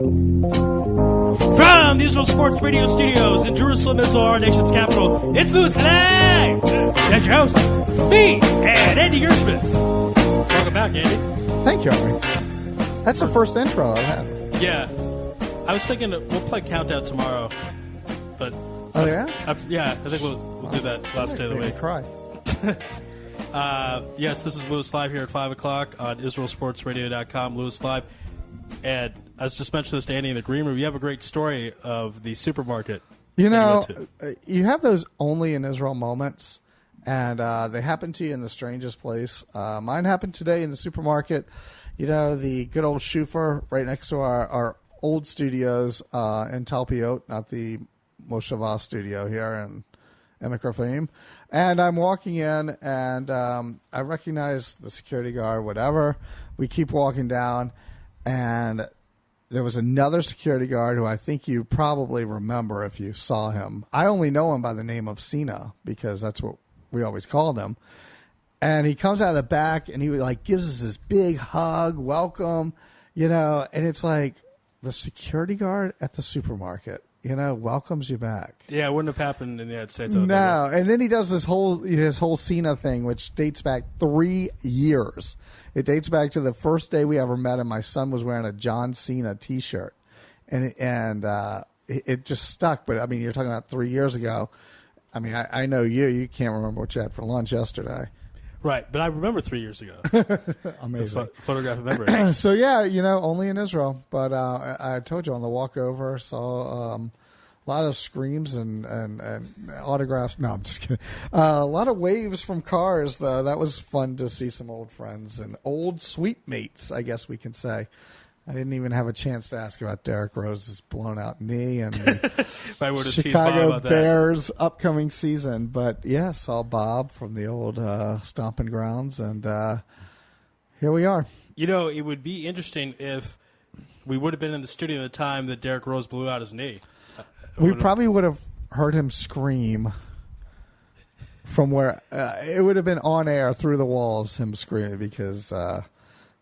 From the Israel Sports Radio Studios in Jerusalem, Israel, our nation's capital, it's Louis Live! That's your host, me, and Andy Gershman. Welcome back, Andy. Thank you, Ari. That's the first intro I've had. Yeah. I was thinking we'll play Countdown tomorrow, but... Oh, yeah? I think we'll do that last day of the week. Cry. Yes, this is Louis Live here at 5 o'clock on IsraelSportsRadio.com, Louis Live. And I was just mentioning this to Andy in the green room. You have a great story of the supermarket. You know, you have those only in Israel moments, and they happen to you in the strangest place. Mine happened today in the supermarket. You know, the good old Schufer right next to our old studios in Talpiot, not the Moshava studio here in Emek Rafaim. And I'm walking in, and I recognize the security guard, whatever. We keep walking down, and there was another security guard who I think you probably remember if you saw him. I only know him by the name of Sina because that's what we always called him. And he comes out of the back, and he like gives us this big hug, welcome, you know, and it's like the security guard at the supermarket, you know, welcomes you back. Yeah, it wouldn't have happened in the United States. No, and then he does his whole Cena thing, which dates back 3 years. It dates back to the first day we ever met him. My son was wearing a John Cena T-shirt, and it just stuck. But I mean, you're talking about 3 years ago. I mean, I know you can't remember what you had for lunch yesterday. Right, but I remember 3 years ago. Amazing. Photographic memory. So, yeah, you know, only in Israel. But I told you on the walk over, saw a lot of screams and autographs. No, I'm just kidding. A lot of waves from cars, though. That was fun to see some old friends and old sweet mates, I guess we can say. I didn't even have a chance to ask about Derrick Rose's blown-out knee and the Chicago Bears' upcoming season. But, yeah, saw Bob from the old stomping grounds, and here we are. You know, it would be interesting if we would have been in the studio at the time that Derrick Rose blew out his knee. We probably would have heard him scream from where it would have been on air through the walls, him screaming, because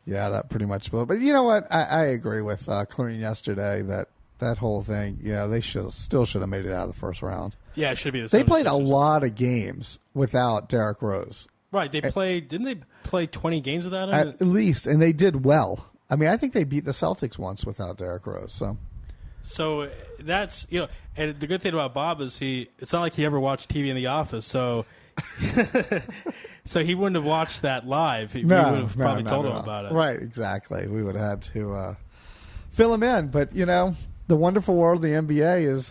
yeah, that pretty much blew. But you know what? I agree with Clarine yesterday that whole thing. You know, they still should have made it out of the first round. Yeah, it should be. They played a lot of games without Derrick Rose. Right? Didn't they play 20 games without him? At least, and they did well. I mean, I think they beat the Celtics once without Derrick Rose. So that's, you know, and the good thing about Bob is it's not like he ever watched TV in the office, so so he wouldn't have watched that live. We would have probably told him about it. Right, exactly. We would have had to fill him in. But, you know, the wonderful world of the NBA is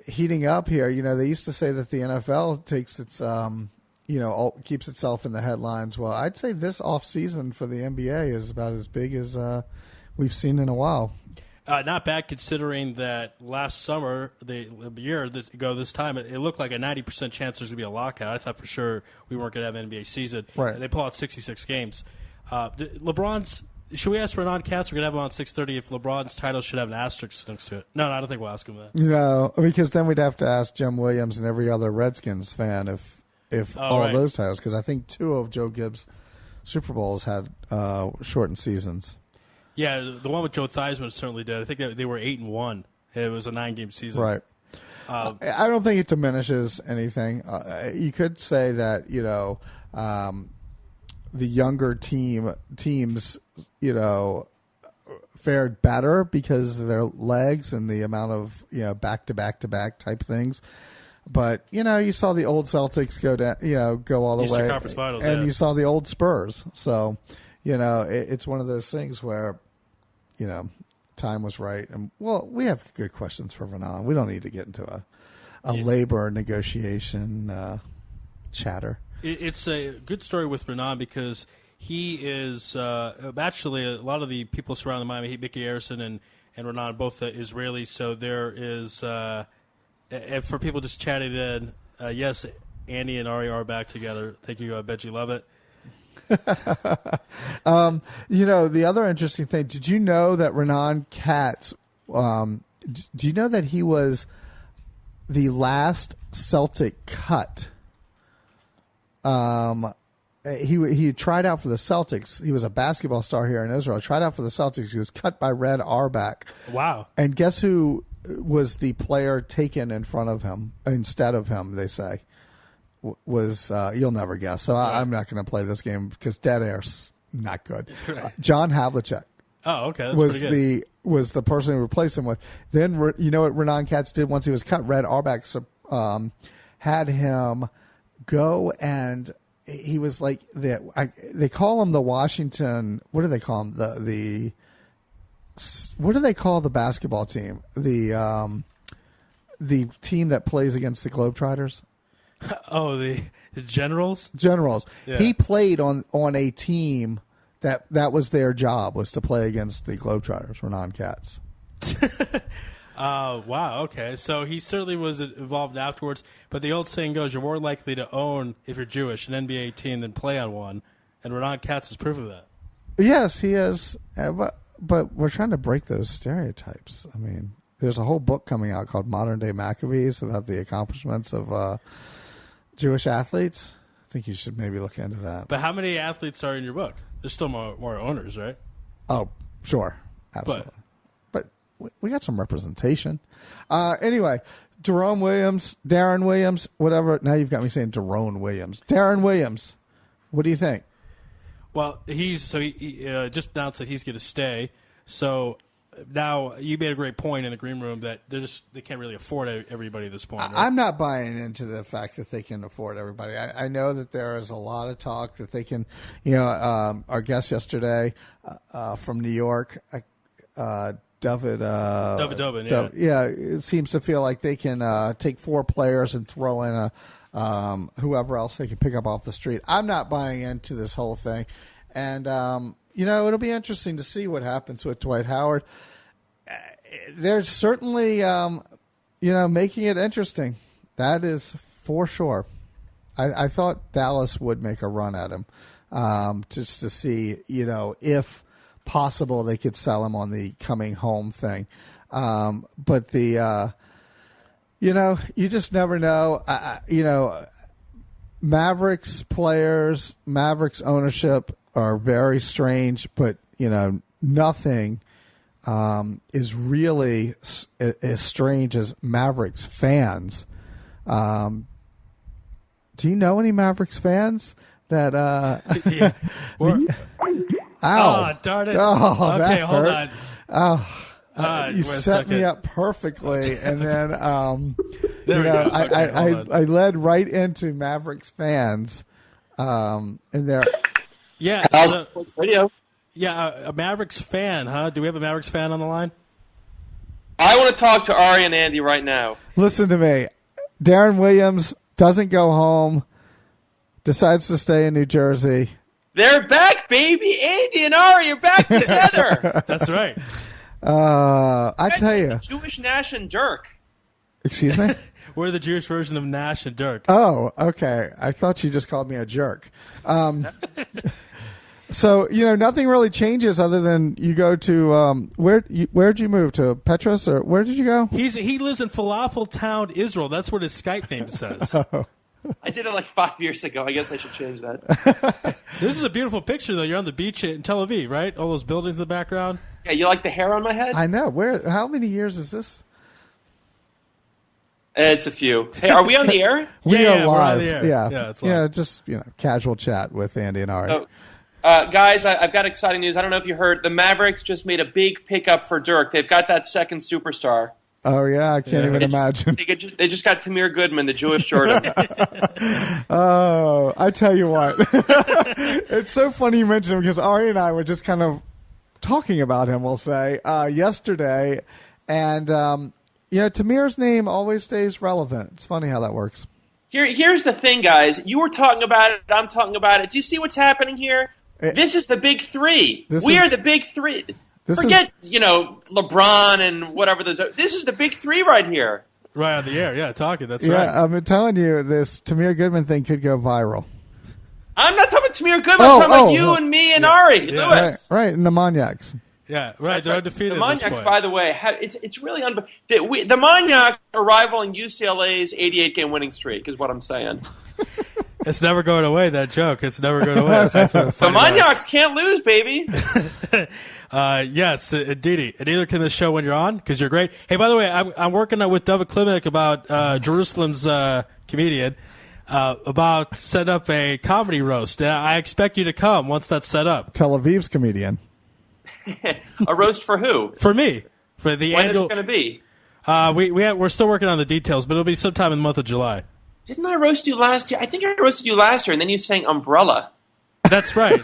heating up here. You know, they used to say that the NFL takes its, keeps itself in the headlines. Well, I'd say this offseason for the NBA is about as big as we've seen in a while. Not bad considering that last summer, this time, it looked like a 90% chance there's going to be a lockout. I thought for sure we weren't going to have an NBA season. Right. And they pull out 66 games. Should we ask Renan Katz? We're going to have him on 6:30 if LeBron's title should have an asterisk next to it. No, I don't think we'll ask him that. No, because then we'd have to ask Jim Williams and every other Redskins fan if all of those titles, because I think 2 of Joe Gibbs' Super Bowls had shortened seasons. Yeah, the one with Joe Theismann certainly did. I think they were 8-1. It was a 9-game season. Right. I don't think it diminishes anything. You could say that, you know, the younger teams, you know, fared better because of their legs and the amount of, you know, back-to-back-to-back type things. But, you know, you saw the old Celtics go all the Eastern way. Conference Finals, and you saw the old Spurs. So, you know, it's one of those things where, you know, time was right. And, well, we have good questions for Renan. We don't need to get into a labor negotiation chatter. It's a good story with Renan because he is actually a lot of the people surrounding Miami, Mickey Harrison and Renan, both Israelis. So there is, and for people just chatting in, yes, Andy and Ari are back together. Thank you, Benji Lovett. You know, the other interesting thing, did you know that Renan Katz, do you know that he was the last Celtic cut he tried out for the Celtics. He was a basketball star here in Israel. Tried out for the Celtics. He was cut by Red Auerbach. Wow. And guess who was the player taken in front of him instead of him, they say? Was you'll never guess. So I'm not going to play this game because dead air's not good. Right. John Havlicek. Oh, okay. That's pretty good. Was the person who replaced him with. Then you know what Renan Katz did once he was cut? Red Auerbach had him go, and he was like they call him the Washington. What do they call him? What do they call the basketball team? The team that plays against the Globetrotters. Oh, the Generals? Generals. Yeah. He played on a team that was their job, was to play against the Globetrotters, Renan Katz. Wow, okay. So he certainly was involved afterwards. But the old saying goes, you're more likely to own, if you're Jewish, an NBA team than play on one. And Renan Katz is proof of that. Yes, he is. But we're trying to break those stereotypes. I mean, there's a whole book coming out called Modern Day Maccabees about the accomplishments of Jewish athletes. I think you should maybe look into that. But how many athletes are in your book? There's still more owners, right? Oh, sure. Absolutely. But we got some representation. Anyway, Darren Williams, whatever. Now you've got me saying Darren Williams. Darren Williams, what do you think? Well, he just announced that he's going to stay. So now you made a great point in the green room that they can't really afford everybody at this point. Right? I'm not buying into the fact that they can afford everybody. I know that there is a lot of talk that they can. Our guest yesterday from New York, David Dobin, it seems to feel like they can take 4 players and throw in whoever else they can pick up off the street. I'm not buying into this whole thing, and it'll be interesting to see what happens with Dwight Howard. They're certainly, making it interesting. That is for sure. I thought Dallas would make a run at him, just to see, if possible they could sell him on the coming home thing. But the, you just never know. Mavericks players, Mavericks ownership are very strange, but, nothing is really as strange as Mavericks fans. Do you know any Mavericks fans that? Yeah. Ow! Oh, darn it! Oh, okay, hold hurt. on. Oh, you set me up perfectly, and then There we go. I led right into Mavericks fans, and they're Sports Radio. a Mavericks fan, huh? Do we have a Mavericks fan on the line? I want to talk to Ari and Andy right now. Listen to me. Darren Williams doesn't go home, decides to stay in New Jersey. They're back, baby. Andy and Ari are back together. That's right. I tell you. Jewish Nash and Dirk. Excuse me? We're the Jewish version of Nash and Dirk. Oh, okay. I thought you just called me a jerk. So, nothing really changes other than you go to where'd you move to? Petros, or where did you go? He lives in Falafel Town, Israel. That's what his Skype name says. I did it like 5 years ago. I guess I should change that. This is a beautiful picture, though. You're on the beach in Tel Aviv, right? All those buildings in the background. Yeah, you like the hair on my head? I know. How many years is this? It's a few. Hey, are we on the air? We are we're live. on the air. Yeah, it's live. just casual chat with Andy and Ari. So, guys, I've got exciting news. I don't know if you heard. The Mavericks just made a big pickup for Dirk. They've got that second superstar. Oh, yeah, I can't even imagine. They just got Tamir Goodman, the Jewish Jordan. Oh, I tell you what. It's so funny you mention him because Ari and I were just kind of talking about him, we'll say, yesterday. And, Tamir's name always stays relevant. It's funny how that works. Here's the thing, guys. You were talking about it. I'm talking about it. Do you see what's happening here? This is the big three. We are the big three. Forget, LeBron and whatever. This is the big three right here. Right on the air. Yeah, talking. That's right. Yeah, I'm telling you, this Tamir Goodman thing could go viral. I'm not talking about Tamir Goodman. I'm talking about you and me and Ari Louis. Right, and the Maniacs. Yeah, right. They're undefeated. The Maniacs, by the way, it's really unbelievable. The Maniacs are rivaling UCLA's 88-game winning streak, is what I'm saying. It's never going away, that joke. It's never going away. The Maniacs can't lose, baby. Yes, indeed. And neither can the show when you're on, because you're great. Hey, by the way, I'm working with David Klimek about Jerusalem's comedian, about setting up a comedy roast. And I expect you to come once that's set up. Tel Aviv's comedian. A roast for who? For me. For the when annual, is it going to be? We're still working on the details, but it'll be sometime in the month of July. Didn't I roast you last year? I think I roasted you last year, and then you sang Umbrella. That's right.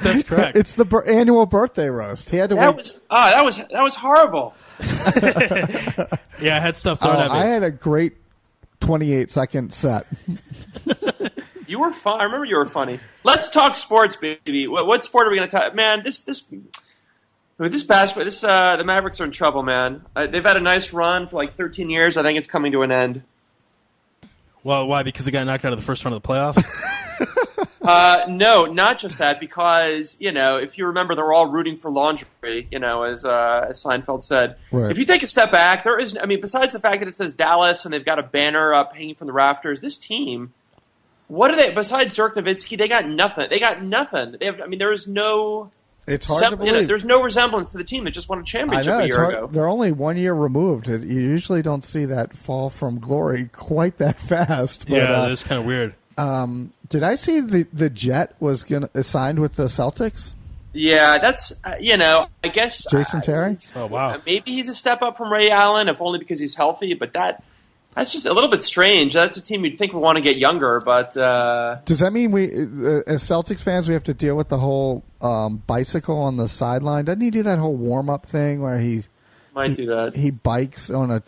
That's correct. It's the annual birthday roast. He had to wait. That was horrible. Yeah, I had stuff thrown at me. I had a great 28-second set. You were fun. I remember you were funny. Let's talk sports, baby. What sport are we going to talk? Man, this basketball. The Mavericks are in trouble, man. They've had a nice run for like 13 years. I think it's coming to an end. Well, why? Because they got knocked out of the first round of the playoffs? No, not just that. Because, if you remember, they're all rooting for laundry, as Seinfeld said. Right. If you take a step back, besides the fact that it says Dallas and they've got a banner up hanging from the rafters, this team, what are they, besides Dirk Nowitzki, they got nothing. There is no... It's hard to believe. There's no resemblance to the team that just won a championship a year ago. They're only 1 year removed. You usually don't see that fall from glory quite that fast. But, it's kind of weird. Did I see the Jet was signed with the Celtics? Yeah, that's, I guess... Jason Terry? Oh, wow. Maybe he's a step up from Ray Allen, if only because he's healthy, but that's just a little bit strange. That's a team you'd think would want to get younger, but... Does that mean we, as Celtics fans, we have to deal with the whole bicycle on the sideline? Doesn't he do that whole warm-up thing where he do that? He bikes on a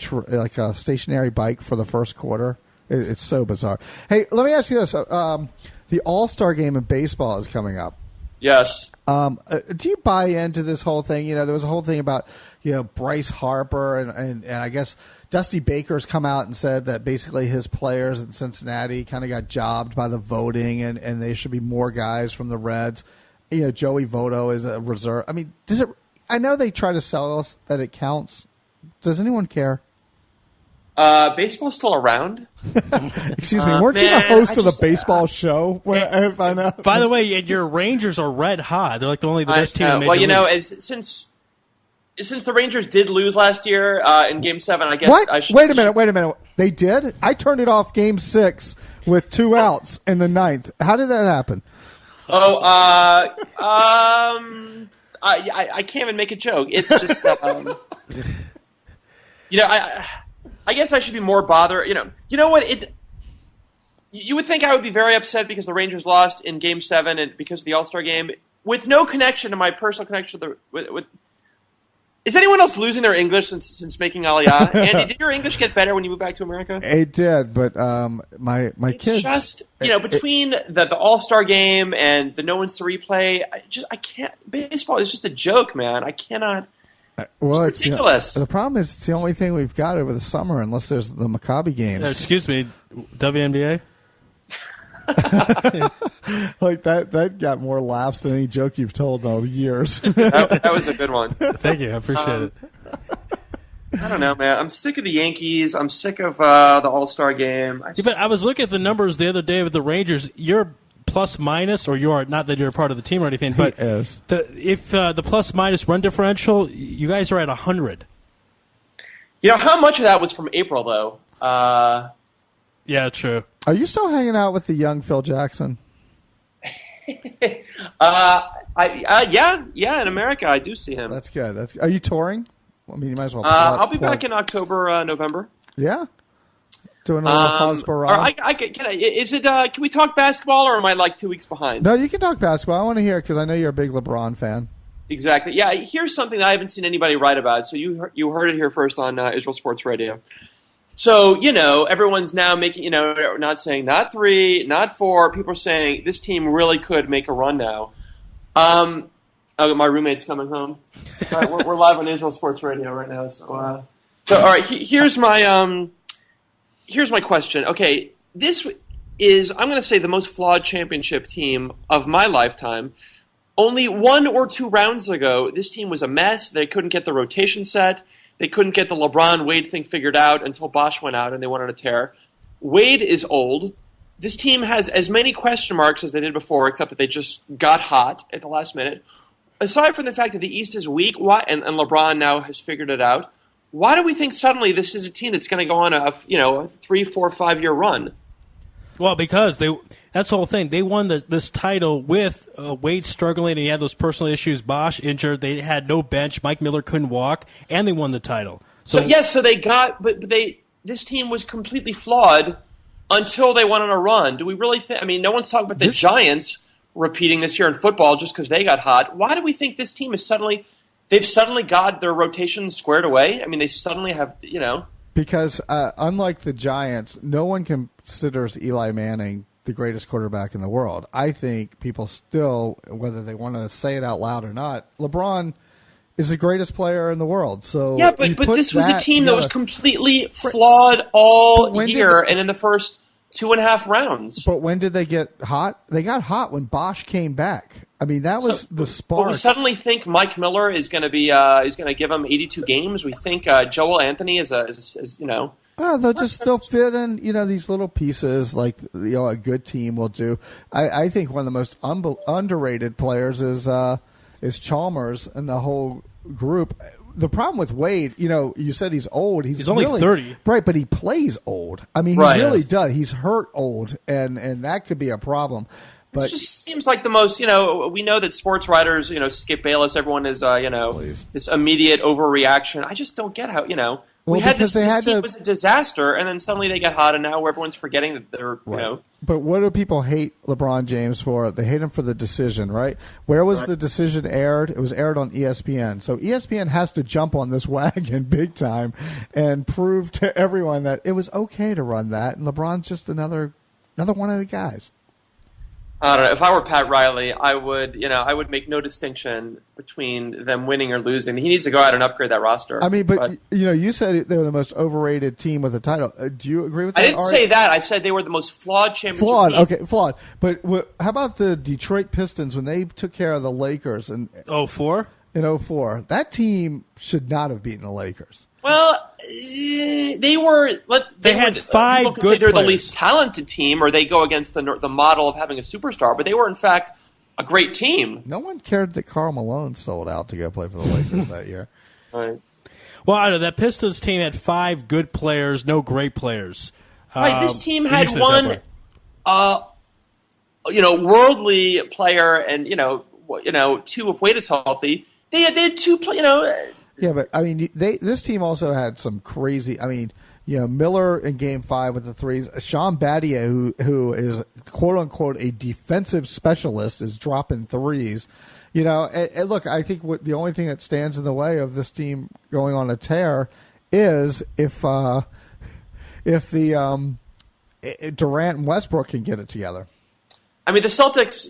stationary bike for the first quarter? It's so bizarre. Hey, let me ask you this. The All-Star game in baseball is coming up. Yes. Do you buy into this whole thing? There was a whole thing about, Bryce Harper and I guess Dusty Baker's come out and said that basically his players in Cincinnati kind of got jobbed by the voting and there should be more guys from the Reds. Joey Votto is a reserve. I mean, I know they try to sell us that it counts. Does anyone care? Baseball's still around? Excuse me, weren't you the host of the baseball show? I know. By the way, your Rangers are red hot. They're like the best team in Major Leagues. Since the Rangers did lose last year in Game 7, I guess what? I should... Wait a minute. They did? I turned it off Game 6 with 2 outs in the 9th. How did that happen? I can't even make a joke. It's just... I guess I should be more bothered. You know what? You would think I would be very upset because the Rangers lost in Game 7 and because of the All-Star game, with no connection to my personal connection to with. Is anyone else losing their English since making Aliyah? Andy, did your English get better when you moved back to America? It did, but my it's kids... just, between the All-Star game and the no one's to replay, I can't... Baseball is just a joke, man. I cannot... Well, it's ridiculous. The problem is it's the only thing we've got over the summer, unless there's the Maccabi games. Excuse me, WNBA? Like that got more laughs than any joke you've told in all the years. that was a good one. Thank you. I appreciate it. I don't know, man. I'm sick of the Yankees. I'm sick of the All-Star game. But I was looking at the numbers the other day with the Rangers. You're plus minus, or you are, not that you're a part of the team or anything, but if the plus minus run differential, you guys are at 100. How much of that was from April, though? Yeah, true. Are you still hanging out with the young Phil Jackson? Yeah, in America, I do see him. That's good. Are you touring? I mean, you might as well. I'll be back in October, November. Yeah. Doing a little Cosper. Can we talk basketball, or am I like 2 weeks behind? No, you can talk basketball. I want to hear it because I know you're a big LeBron fan. Exactly. Yeah, here's something that I haven't seen anybody write about. So you heard it here first on Israel Sports Radio. So, everyone's now making, not saying not 3, not 4. People are saying this team really could make a run now. My roommate's coming home. All right, we're live on Israel Sports Radio right now. So all right, here's my question. Okay, this is, I'm going to say, the most flawed championship team of my lifetime. Only 1 or 2 rounds ago, this team was a mess. They couldn't get the rotation set. They couldn't get the LeBron-Wade thing figured out until Bosh went out and they went on a tear. Wade is old. this team has as many question marks as they did before, except that they just got hot at the last minute. Aside from the fact that the East is weak, and LeBron now has figured it out, why do we think suddenly this is a team that's going to go on a 3, 4, 5 year run? Well, because that's the whole thing. They won this title with Wade struggling, and he had those personal issues. Bosh injured. They had no bench. Mike Miller couldn't walk, and they won the title. So they got, but this team was completely flawed until they went on a run. Do we really think? I mean, no one's talking about the Giants repeating this year in football just because they got hot. Why do we think this team is they've suddenly got their rotation squared away? I mean, they suddenly have, Because unlike the Giants, no one considers Eli Manning the greatest quarterback in the world. I think people still, whether they want to say it out loud or not, LeBron is the greatest player in the world. So yeah, but this was a team that was completely flawed all year and in the first 2.5 rounds. But when did they get hot? They got hot when Bosh came back. I mean, that was the spark. But we suddenly think Mike Miller is going to be is going to give them 82 games. We think Joel Anthony is they'll just still fit in, these little pieces like a good team will do. I think one of the most underrated players is Chalmers and the whole group. The problem with Wade, you said he's old. He's only really, 30. Right, but he plays old. I mean, he really does. He's hurt old, and that could be a problem. But it just seems like the most, we know that sports writers, Skip Bayless, everyone is, this immediate overreaction. I just don't get how, this team was a disaster, and then suddenly they get hot, and now everyone's forgetting that they're, But what do people hate LeBron James for? They hate him for the decision, right? Where was the decision aired? It was aired on ESPN. So ESPN has to jump on this wagon big time and prove to everyone that it was okay to run that, and LeBron's just another one of the guys. I don't know. If I were Pat Riley, I would make no distinction between them winning or losing. He needs to go out and upgrade that roster. I mean, but you said they were the most overrated team with a title. Do you agree with that? I didn't say that. I said they were the most flawed championship team. Okay, flawed. But how about the Detroit Pistons when they took care of the Lakers in 2004? In 2004, that team should not have beaten the Lakers. Well, they had 5 people good say they're players. the least talented team, or they go against the model of having a superstar. But they were, in fact, a great team. No one cared that Karl Malone sold out to go play for the Lakers that year. Right. Well, I know that Pistons team had 5 good players, no great players. Right. This team had one, worldly player, and 2 if Wade is healthy. They had 2 Yeah, but I mean, this team also had some crazy. I mean, Miller in Game 5 with the threes. Sean Battier, who is quote unquote a defensive specialist, is dropping threes. And look, I think the only thing that stands in the way of this team going on a tear is if the Durant and Westbrook can get it together. I mean, the Celtics,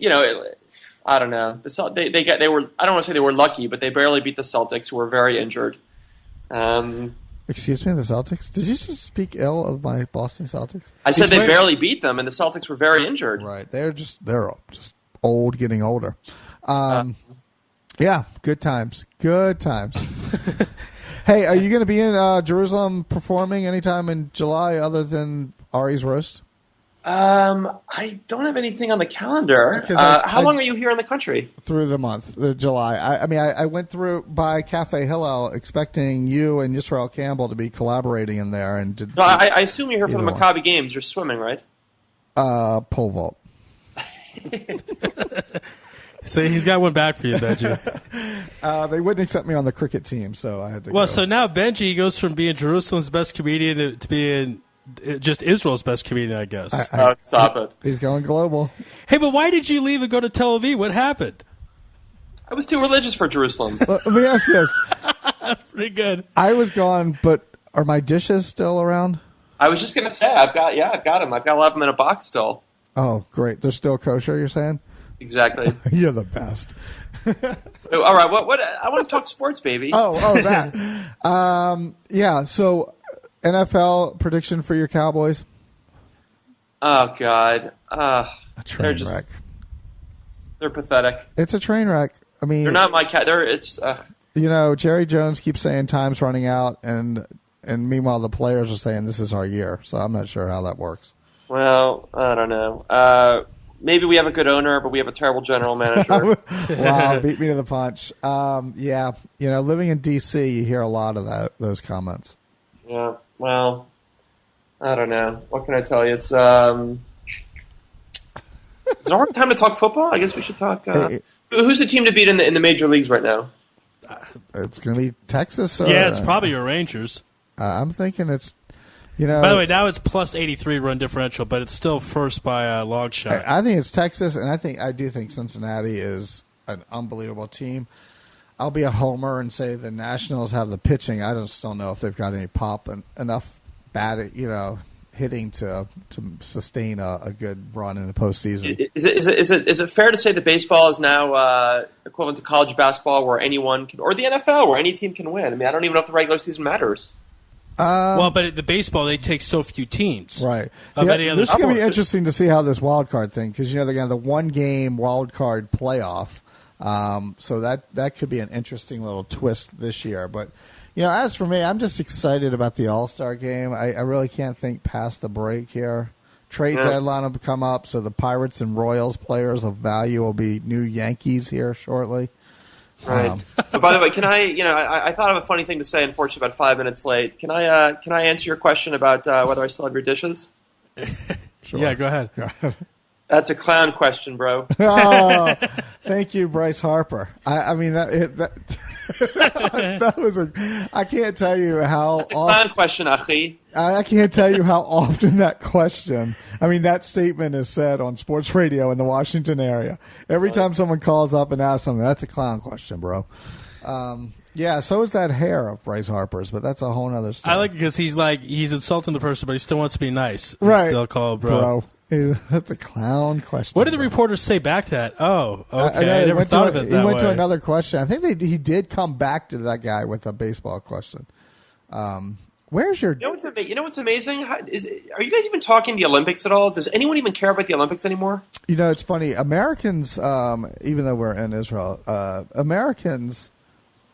I don't know. They were. I don't want to say they were lucky, but they barely beat the Celtics, who were very injured. Excuse me, the Celtics? Did you just speak ill of my Boston Celtics? I said they barely beat them, and the Celtics were very injured. Right. They're just old, getting older. Yeah, good times. Good times. Hey, are you going to be in Jerusalem performing anytime in July other than Ari's roast? I don't have anything on the calendar. How long are you here in the country? Through the month, July. I went through by Cafe Hillel expecting you and Yisrael Campbell to be collaborating in there. And I assume you're here for the Maccabi games. You're swimming, right? Pole vault. So he's got one back for you, Benji. They wouldn't accept me on the cricket team, so I had to go. Well, so now Benji goes from being Jerusalem's best comedian to being just Israel's best comedian, I guess. Stop it. He's going global. Hey, but why did you leave and go to Tel Aviv? What happened? I was too religious for Jerusalem. Let me ask you this. That's pretty good. I was gone, but are my dishes still around? I was just going to say, I've got them. I've got 11 in a box still. Oh, great. They're still kosher, you're saying? Exactly. You're the best. All right. What? I want to talk sports, baby. Oh, that. Yeah. So, NFL prediction for your Cowboys? Oh God. A train wreck. They're pathetic. It's a train wreck. I mean, they're not my cat. It's. Jerry Jones keeps saying time's running out, and meanwhile the players are saying this is our year. So I'm not sure how that works. Well, I don't know. Maybe we have a good owner, but we have a terrible general manager. Wow, beat me to the punch. Yeah, living in D.C., you hear a lot of those comments. Yeah, well, I don't know. What can I tell you? It's a hard time to talk football. I guess we should talk. Who's the team to beat in the major leagues right now? It's going to be Texas. Yeah, it's probably your Rangers. I'm thinking it's, By the way, now it's plus 83 run differential, but it's still first by a log shot. I think it's Texas, and I do think Cincinnati is an unbelievable team. I'll be a homer and say the Nationals have the pitching. I just don't know if they've got any pop and enough hitting to sustain a good run in the postseason. Is it fair to say that baseball is now equivalent to college basketball, where anyone can, or the NFL, where any team can win? I mean, I don't even know if the regular season matters. But at the baseball, they take so few teams. Right. This is going to be interesting to see how this wild card thing, because they're going to have the one-game wild card playoff. So that could be an interesting little twist this year. But as for me, I'm just excited about the All-Star game. I really can't think past the break here. Trade deadline will come up, so the Pirates and Royals players of value will be new Yankees here shortly. Right. But by the way, can I thought of a funny thing to say, unfortunately, about 5 minutes late. Can I answer your question about whether I still have your dishes? Sure. Yeah, go ahead. That's a clown question, bro. Oh, thank you, Bryce Harper. I mean, that was I can't tell you how. That's a clown question, Achi. I can't tell you how often that question. I mean, that statement is said on sports radio in the Washington area. Every time someone calls up and asks something, that's a clown question, bro. Yeah, so is that hair of Bryce Harper's, but that's a whole other story. I like it because he's insulting the person, but he still wants to be nice. Right. Still call bro. That's a clown question. What did the reporters say back to that? Oh, okay. I never thought of it that way. He went to another question. I think he did come back to that guy with a baseball question. Where's your... You know what's amazing? Are you guys even talking the Olympics at all? Does anyone even care about the Olympics anymore? It's funny. Americans, even though we're in Israel, Americans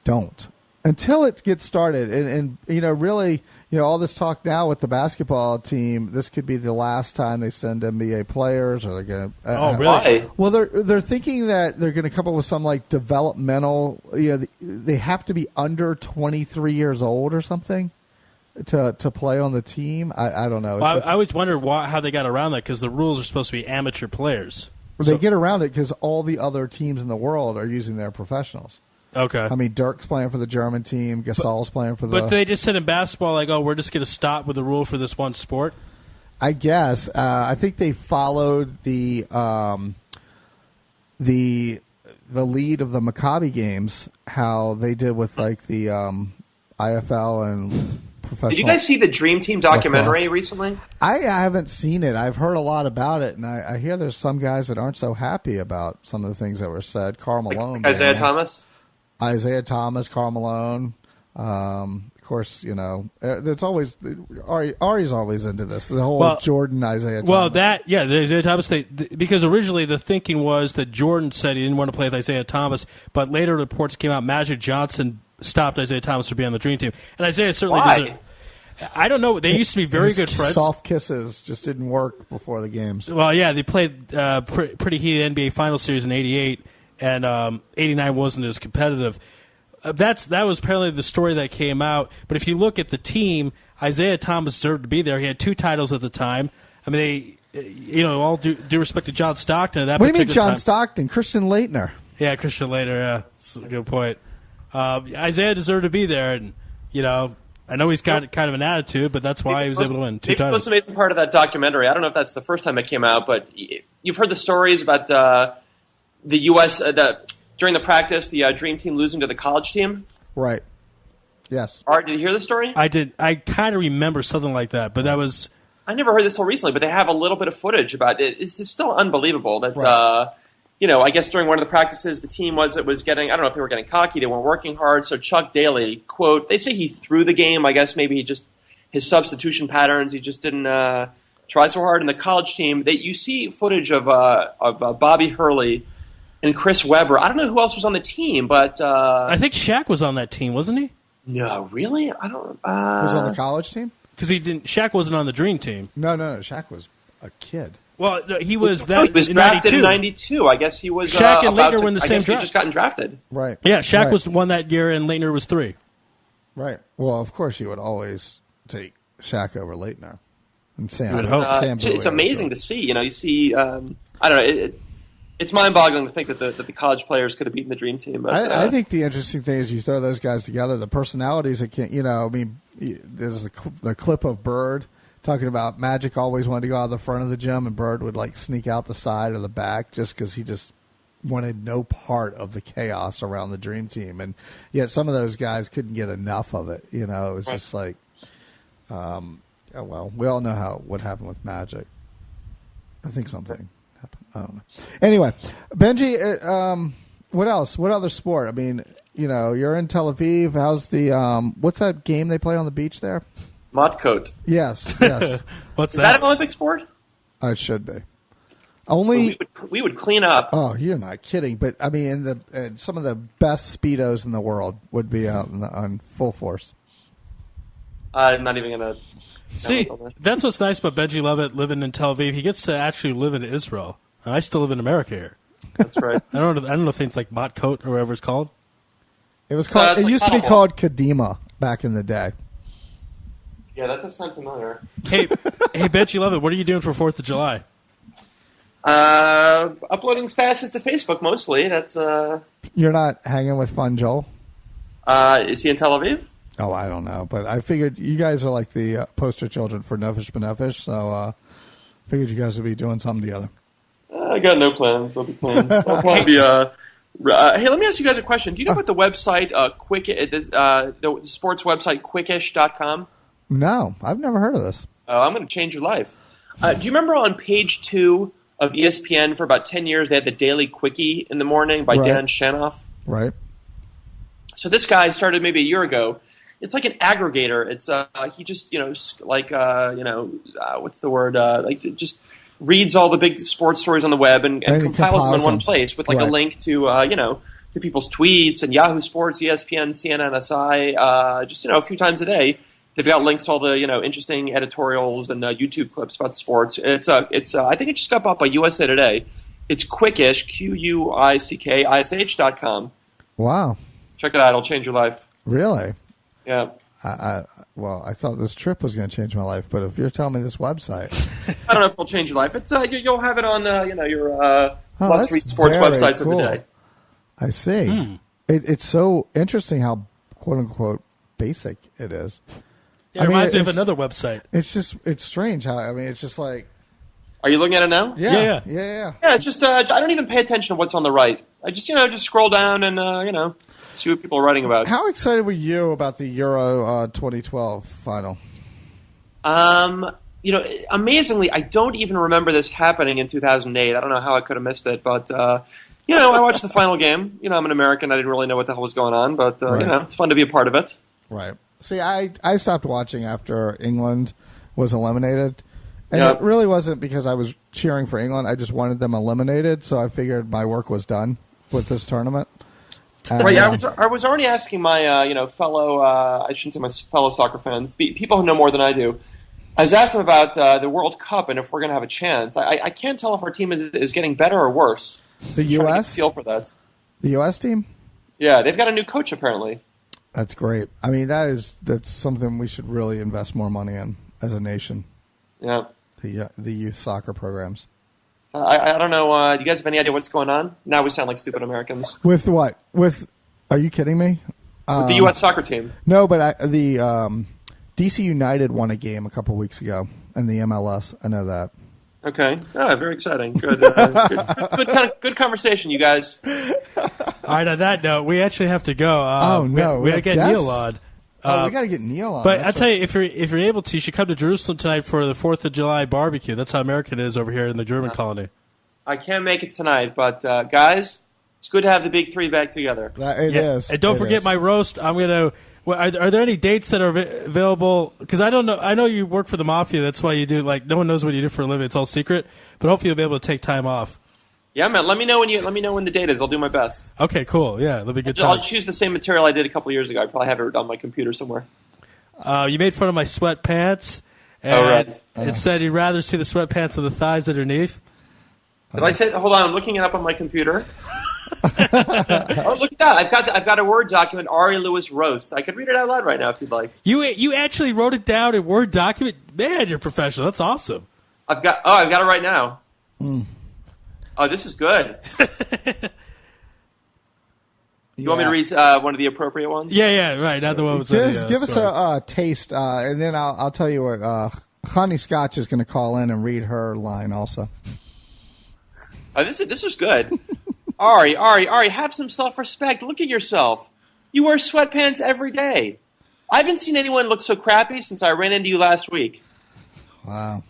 don't. Until it gets started. And really... all this talk now with the basketball team, this could be the last time they send NBA players, or they're going to. Oh, really? Why? Well, they're thinking that they're going to come up with some developmental. They have to be under 23 years old or something to play on the team. I don't know. Well, I always wondered how they got around that, because the rules are supposed to be amateur players. They get around it because all the other teams in the world are using their professionals. Okay. I mean, Dirk's playing for the German team. Gasol's playing for the... But they just said in basketball, we're just going to stop with the rule for this one sport? I guess. I think they followed the lead of the Maccabi games, how they did with, the IFL and professional... Did you guys see the Dream Team documentary recently? I haven't seen it. I've heard a lot about it, and I hear there's some guys that aren't so happy about some of the things that were said. Karl Malone. Isaiah Thomas? Isaiah Thomas, Karl Malone. Of course, there's always Ari's always into this. The whole Jordan Isaiah Thomas. Well, the Isaiah Thomas thing, because originally the thinking was that Jordan said he didn't want to play with Isaiah Thomas, but later reports came out Magic Johnson stopped Isaiah Thomas from being on the Dream Team, and Isaiah certainly doesn't. I don't know. They used to be very good friends. Soft kisses just didn't work before the games. Well, yeah, they played pretty heated NBA Final Series in '88. And 89 wasn't as competitive. That was apparently the story that came out. But if you look at the team, Isaiah Thomas deserved to be there. He had 2 titles at the time. I mean, all due respect to John Stockton at that what particular do you mean John time. Stockton? Christian Laettner. Yeah, Christian Laettner. Yeah, that's a good point. Isaiah deserved to be there, and I know he's got kind of an attitude, but that's why he was able to win 2 titles. The most amazing part of that documentary, I don't know if that's the first time it came out, but you've heard the stories about the U.S. During the practice, the Dream Team losing to the college team. Right. Yes. Art, did you hear the story? I did. I kind of remember something like that, but that was... I never heard this till recently, but they have a little bit of footage about it. It's just still unbelievable that, right. I guess during one of the practices, the team was getting, I don't know if they were getting cocky, they weren't working hard, so Chuck Daly, quote, they say he threw the game. I guess maybe his substitution patterns, he just didn't try so hard. In the college team, you see footage of Bobby Hurley and Chris Webber. I don't know who else was on the team, but... I think Shaq was on that team, wasn't he? No, really? I don't... was on the college team? Because Shaq wasn't on the Dream Team. No. Shaq was a kid. Well, no, he was that. He was drafted in '92. I guess he was. Shaq and Leitner were in the same draft. He just gotten drafted. Right. Yeah, Shaq was one that year, and Leitner was 3. Right. Well, of course, you would always take Shaq over Leitner. And Sam. You would hope. It's amazing to see. You see. I don't know. It's mind-boggling to think that the college players could have beaten the dream team. But, I think the interesting thing is you throw those guys together, the personalities that can't. There's the clip of Bird talking about Magic always wanted to go out the front of the gym, and Bird would sneak out the side or the back just because he just wanted no part of the chaos around the dream team. And yet some of those guys couldn't get enough of it. It was just like, well, we all know what happened with Magic. I think something happened. I don't know. Anyway, Benji, what else? What other sport? I mean, you're in Tel Aviv. How's the what's that game they play on the beach there? Motcoat. Yes. What's that? Is that an Olympic sport? It should be. Only we would clean up. Oh, you're not kidding! But I mean, some of the best speedos in the world would be out on full force. I'm not even gonna. See, that's what's nice about Benji Lovett living in Tel Aviv. He gets to actually live in Israel, and I still live in America here. That's right. I don't know things like Motcoat or whatever it's called. It was called. It used to be called Kadima back in the day. Yeah, that does sound familiar. Hey, Benji Lovett, what are you doing for 4th of July? Uploading statuses to Facebook mostly. That's. You're not hanging with Fun Joel? Is he in Tel Aviv? Oh, I don't know, but I figured you guys are like the poster children for Nefesh B'Nefesh, so figured you guys would be doing something together. I got no plans. There'll be plans. I'll probably be. Hey, let me ask you guys a question. Do you know about the website the sports website Quickish.com? No, I've never heard of this. Oh, I'm going to change your life. Do you remember on page 2 of ESPN for about 10 years they had the Daily Quickie in the morning by Dan Shanoff? Right. So this guy started maybe a year ago. It's like an aggregator. It's he just what's the word just reads all the big sports stories on the web and compiles them in one place with a link to to people's tweets and Yahoo Sports, ESPN, CNN, SI. A few times a day. They've got links to all the interesting editorials and YouTube clips about sports. It's I think it just got bought by USA Today. It's Quickish, QUICKISH.com. Wow. Check it out. It'll change your life. Really? Yeah. I thought this trip was going to change my life, but if you're telling me this website, I don't know if it'll change your life. It's you'll have it on your must-read sports websites of the day. I see. It's so interesting how quote unquote basic it is. Yeah, it reminds me of another website. It's strange how it's just like. Are you looking at it now? Yeah. Yeah, it's just I don't even pay attention to what's on the right. I just just scroll down and see what people are writing about. How excited were you about the Euro 2012 final? Amazingly, I don't even remember this happening in 2008. I don't know how I could have missed it, but I watched the final game. I'm an American. I didn't really know what the hell was going on, but it's fun to be a part of it. Right. See, I stopped watching after England was eliminated. And it really wasn't because I was cheering for England. I just wanted them eliminated, so I figured my work was done with this tournament. Right, I was already asking my fellow I shouldn't say my fellow soccer fans, people who know more than I do. I was asking them about the World Cup and if we're going to have a chance. I can't tell if our team is getting better or worse. The U.S. Feel for that. The U.S. team. Yeah, they've got a new coach apparently. That's great. I mean, that's something we should really invest more money in as a nation. Yeah. The youth soccer programs. I don't know. Do you guys have any idea what's going on? Now we sound like stupid Americans. With what? Are you kidding me? With the U.S. soccer team. No, but the DC United won a game a couple weeks ago in the MLS. I know that. Okay. Very exciting. Good. Good conversation, you guys. All right. On that note, we actually have to go. We got to get Neil on. We got to get Neil on. But I tell you, if you're able to, you should come to Jerusalem tonight for the 4th of July barbecue. That's how American it is over here in the German colony. I can't make it tonight, but guys, it's good to have the big three back together. It is. And don't forget my roast. I'm gonna. Well, are there any dates that are available? Because I don't know. I know you work for the mafia. That's why you do. No one knows what you do for a living. It's all secret. But hopefully you'll be able to take time off. Yeah, man. Let me know when the date is. I'll do my best. Okay, cool. Yeah, that'll be good. I'll choose the same material I did a couple years ago. I probably have it on my computer somewhere. You made fun of my sweatpants, And it said he'd rather see the sweatpants than the thighs underneath. Did I say? Hold on, I'm looking it up on my computer. Oh, look at that! I've got a Word document. Ari Louis roast. I could read it out loud right now if you'd like. You actually wrote it down in Word document. Man, you're professional. That's awesome. I've got it right now. Oh, this is good. You want me to read one of the appropriate ones? Yeah, right. Not the one was. Give us a taste, and then I'll tell you what. Honey Scotch is going to call in and read her line also. Oh, this was good. Ari, have some self-respect. Look at yourself. You wear sweatpants every day. I haven't seen anyone look so crappy since I ran into you last week. Wow.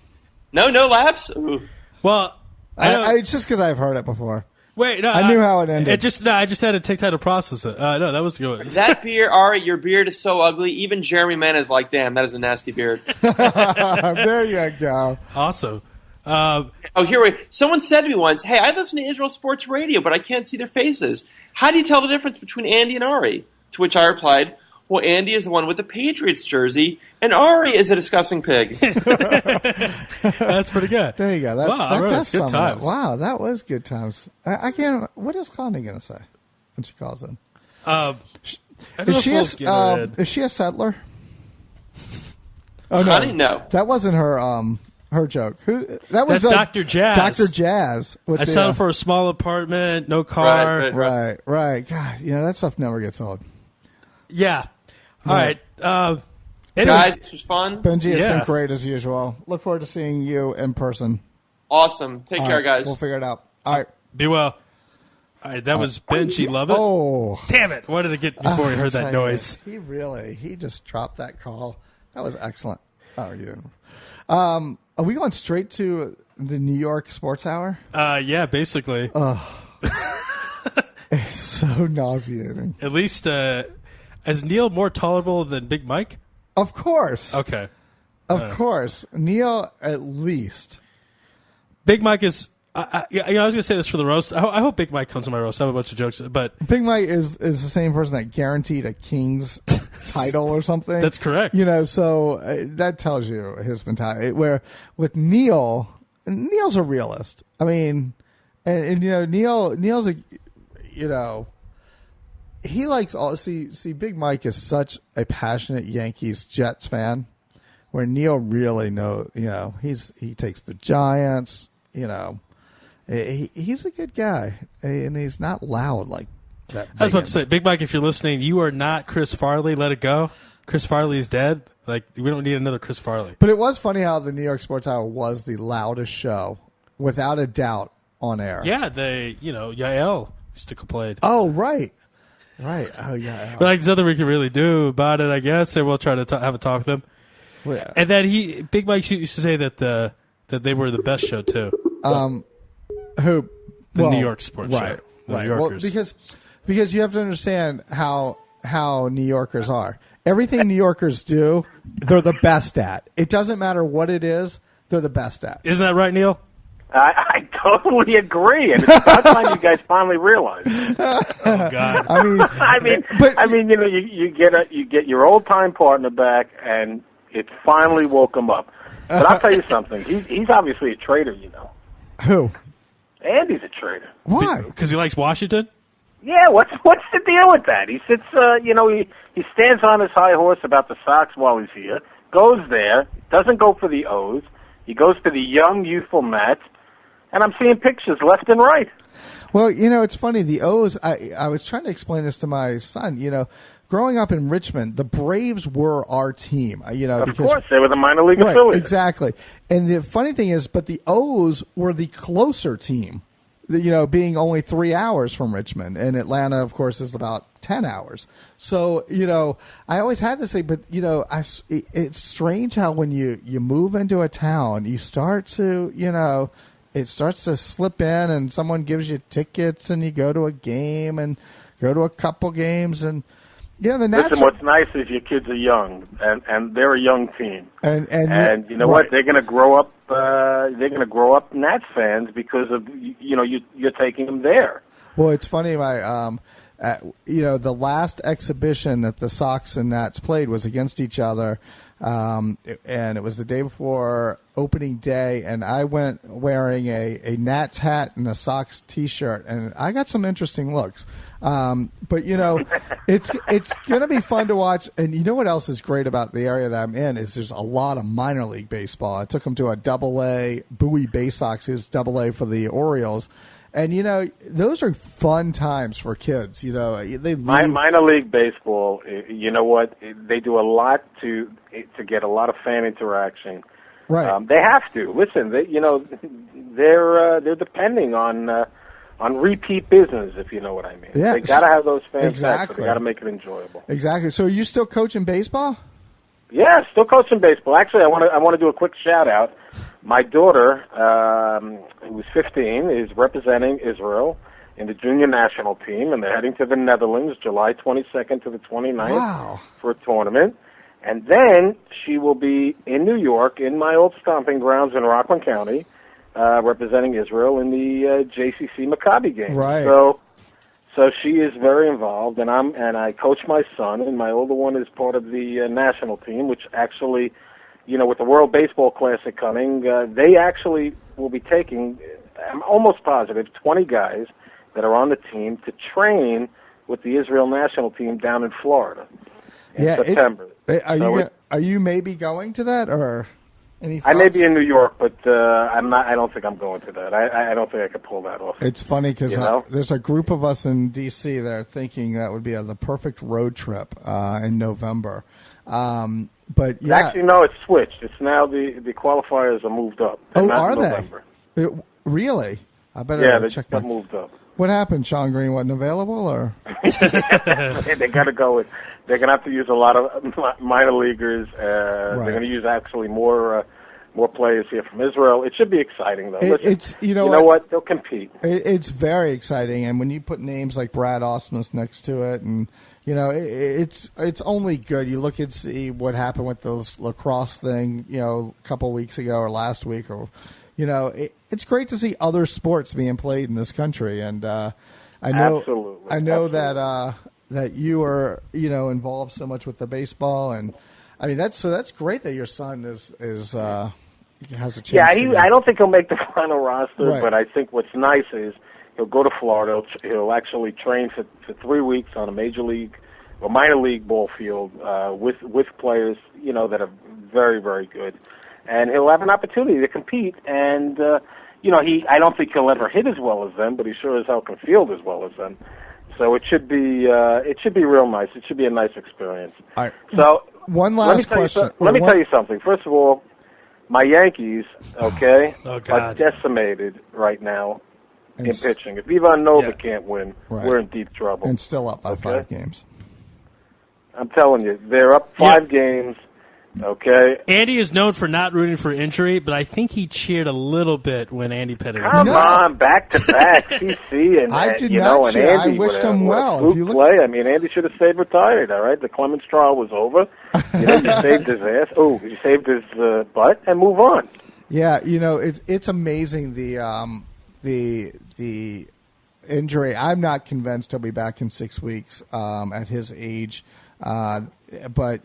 No laughs? Ooh. Well, it's just because I've heard it before. Wait, no. I knew how it ended. I just had to take time to process it. No, that was good. That beard, Ari, your beard is so ugly. Even Jeremy Mann is like, damn, that is a nasty beard. There you go. Awesome. Someone said to me once, hey, I listen to Israel Sports Radio, but I can't see their faces. How do you tell the difference between Andy and Ari? To which I replied, well, Andy is the one with the Patriots jersey, and Ari is a disgusting pig. That's pretty good. There you go. That's good times. Wow, that was good times. I can't. What is Connie going to say when she calls in? Is she a settler? Oh, Connie, no. That wasn't her joke. That was Dr. Jazz. Dr. Jazz. I settled for a small apartment, no car. Right. God, that stuff never gets old. Yeah. All right. Guys, this was fun. Benji, it's been great as usual. Look forward to seeing you in person. Awesome. Take care, guys. We'll figure it out. All right. Be well. All right, that was Benji Lovett. Oh. Damn it. What did it get before he heard that noise? He just dropped that call. That was excellent. Oh, you didn't. Are we going straight to the New York Sports Hour? Yeah, basically. It's so nauseating. At least, is Neil more tolerable than Big Mike? Of course. Okay. Of course. Neil, at least. Big Mike is... I was going to say this for the roast. I hope Big Mike comes to my roast. I have a bunch of jokes, but... Big Mike is the same person that guaranteed a King's title or something. That's correct. So that tells you his mentality. Where with Neil's a realist. I mean, and Neil's a... he likes all... See, Big Mike is such a passionate Yankees-Jets fan, where Neil really he takes the Giants, He's a good guy, and he's not loud like that. I was about to say, Big Mike, if you're listening, you are not Chris Farley. Let it go. Chris Farley is dead. Like, we don't need another Chris Farley. But it was funny how the New York Sports Hour was the loudest show, without a doubt, on air. Yeah, Yael used to complain. Oh, right. Oh, yeah. But there's nothing we can really do about it, I guess, and we'll try to have a talk with them. Well, yeah. And then Big Mike used to say that they were the best show too. Who? The New York Sports Show. Right. New Yorkers. Well, because you have to understand how New Yorkers are. Everything New Yorkers do, they're the best at. It doesn't matter what it is, they're the best at. Isn't that right, Neil? I totally agree, and it's about time you guys finally realize. Oh God! You get your old time partner back, and it finally woke him up. But I'll tell you something. He's obviously a traitor, Who? Andy's a traitor. Why? Because he likes Washington? Yeah, what's the deal with that? He sits, he stands on his high horse about the Sox while he's here, goes there, doesn't go for the O's, he goes for the young, youthful Mets, and I'm seeing pictures left and right. Well, it's funny. The O's, I was trying to explain this to my son, growing up in Richmond, the Braves were our team, Of course, they were the minor league affiliate. Exactly. And the funny thing is, but the O's were the closer team, being only 3 hours from Richmond. And Atlanta, of course, is about 10 hours. So, I always had to say, but, it's strange how when you move into a town, you start to, it starts to slip in and someone gives you tickets and you go to a game and go to a couple games and, Listen, what's nice is your kids are young, and they're a young team, and you know what? They're going to grow up. They're going to grow up Nats fans because of you're taking them there. Well, it's funny. the last exhibition that the Sox and Nats played was against each other, and it was the day before opening day, and I went wearing a Nats hat and a Sox T-shirt, and I got some interesting looks. But it's going to be fun to watch. And you know what else is great about the area that I'm in is there's a lot of minor league baseball. I took them to a Double-A Bowie Bay Sox, who's Double-A for the Orioles. And, those are fun times for kids. They leave. Minor league baseball, you know what? They do a lot to get a lot of fan interaction. Right. They have to. Listen, they're depending on repeat business, if you know what I mean. Yeah. They got to have those fans. Exactly. Back, so they got to make it enjoyable. Exactly. So are you still coaching baseball? Yeah, still coaching baseball. Actually, I want to do a quick shout out. My daughter, who's 15, is representing Israel in the junior national team, and they're heading to the Netherlands July 22nd to the 29th for a tournament. And then she will be in New York, in my old stomping grounds in Rockland County, representing Israel in the JCC Maccabi games. Right. So she is very involved, and I coach my son, and my older one is part of the national team, which actually, with the World Baseball Classic coming, they actually will be taking, I'm almost positive, 20 guys that are on the team to train with the Israel national team down in Florida in September. Are you maybe going to that, or any thoughts? I may be in New York, but I'm not. I don't think I'm going to that. I don't think I could pull that off. It's funny because there's a group of us in D.C. that are thinking that would be the perfect road trip in November. But yeah, actually, no, it's switched. It's now the qualifiers are moved up. They're not are in November. they? Really? I better check got moved up. What happened? Sean Green wasn't available, or they got to go with. They're going to have to use a lot of minor leaguers. They're going to use actually more players here from Israel. It should be exciting, though. You know what? They'll compete. It's very exciting, and when you put names like Brad Osmus next to it, and it's only good. You look and see what happened with the lacrosse thing, a couple weeks ago or last week, or it's great to see other sports being played in this country, and I know that you are involved so much with the baseball, and I mean that's great that your son is has a chance. Yeah, I don't think he'll make the final roster, but I think what's nice is he'll go to Florida. He'll actually train for 3 weeks on a major league or minor league ball field with players that are very, very good, and he'll have an opportunity to compete. And I don't think he'll ever hit as well as them, but he sure as hell can field as well as them. So it should be real nice. It should be a nice experience. All right. So one last question. Let me tell you something. First of all, my Yankees, are decimated right now in pitching. If Ivan Nova can't win, we're in deep trouble. And still up by 5 games. I'm telling you, they're up 5 games. Okay. Andy is known for not rooting for injury, but I think he cheered a little bit when Andy Pettit. Come on, back to back, CC and I did not and cheer. Andy. I wished him well. If you play, I mean, Andy should have stayed retired. All right, the Clemens trial was over. You saved his ass. Oh, you saved his butt, and move on. Yeah, it's amazing the injury. I'm not convinced he'll be back in 6 weeks at his age, but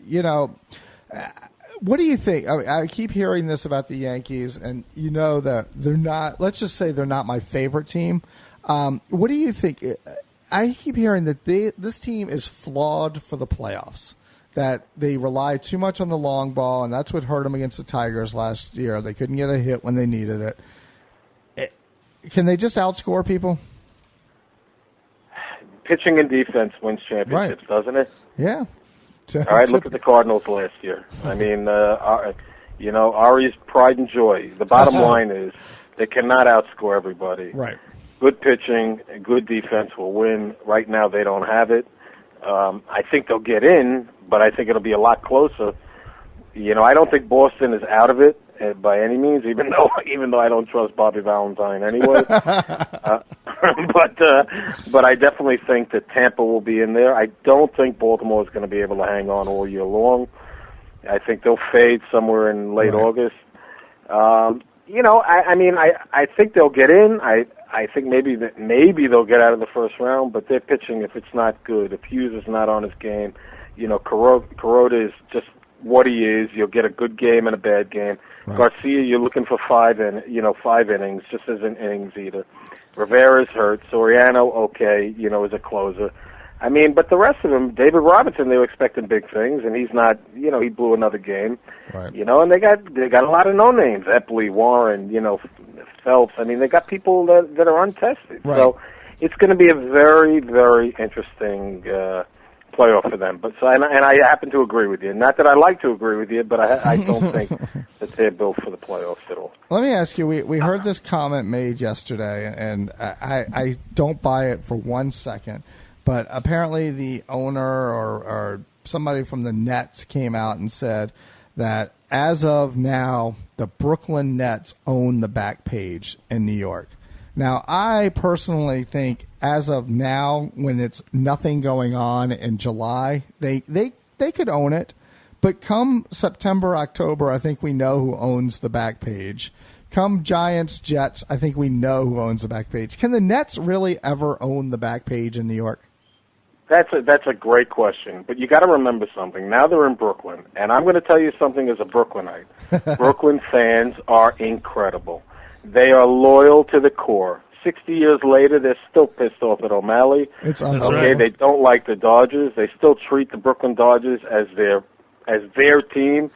what do you think? I keep hearing this about the Yankees, and that they're not. Let's just say they're not my favorite team. What do you think? I keep hearing that this team is flawed for the playoffs. That they rely too much on the long ball, and that's what hurt them against the Tigers last year. They couldn't get a hit when they needed it. Can they just outscore people? Pitching and defense wins championships, doesn't it? Yeah. All right, look at the Cardinals last year. I mean, Ari's pride and joy. The bottom line is they cannot outscore everybody. Right. Good pitching, good defense will win. Right now, they don't have it. I think they'll get in, but I think it'll be a lot closer. I don't think Boston is out of it by any means, even though I don't trust Bobby Valentine anyway. But I definitely think that Tampa will be in there. I don't think Baltimore is going to be able to hang on all year long. I think they'll fade somewhere in late August. I think they'll get in. I think maybe they'll get out of the first round, but their pitching, if it's not good, if Hughes is not on his game, Kuroda is just what he is. You'll get a good game and a bad game. Right. Garcia, you're looking for 5 innings, just as an innings eater. Rivera's hurt. Soriano, okay, is a closer. But the rest of them, David Robinson, they were expecting big things, and he's not. He blew another game. Right. And they got a lot of no names: Epley, Warren, Phelps. They got people that are untested. Right. So it's going to be a very, very interesting playoff for them. But and I happen to agree with you. Not that I like to agree with you, but I don't think that they're built for the playoffs at all. Let me ask you. We heard this comment made yesterday, and I don't buy it for 1 second. But apparently the owner or somebody from the Nets came out and said that as of now, the Brooklyn Nets own the back page in New York. Now, I personally think as of now, when it's nothing going on in July, they could own it. But come September, October, I think we know who owns the back page. Come Giants, Jets, I think we know who owns the back page. Can the Nets really ever own the back page in New York? That's a great question, but you got to remember something. Now they're in Brooklyn, and I'm going to tell you something as a Brooklynite. Brooklyn fans are incredible. They are loyal to the core. 60 years later, they're still pissed off at O'Malley. It's okay. They don't like the Dodgers. They still treat the Brooklyn Dodgers as their team.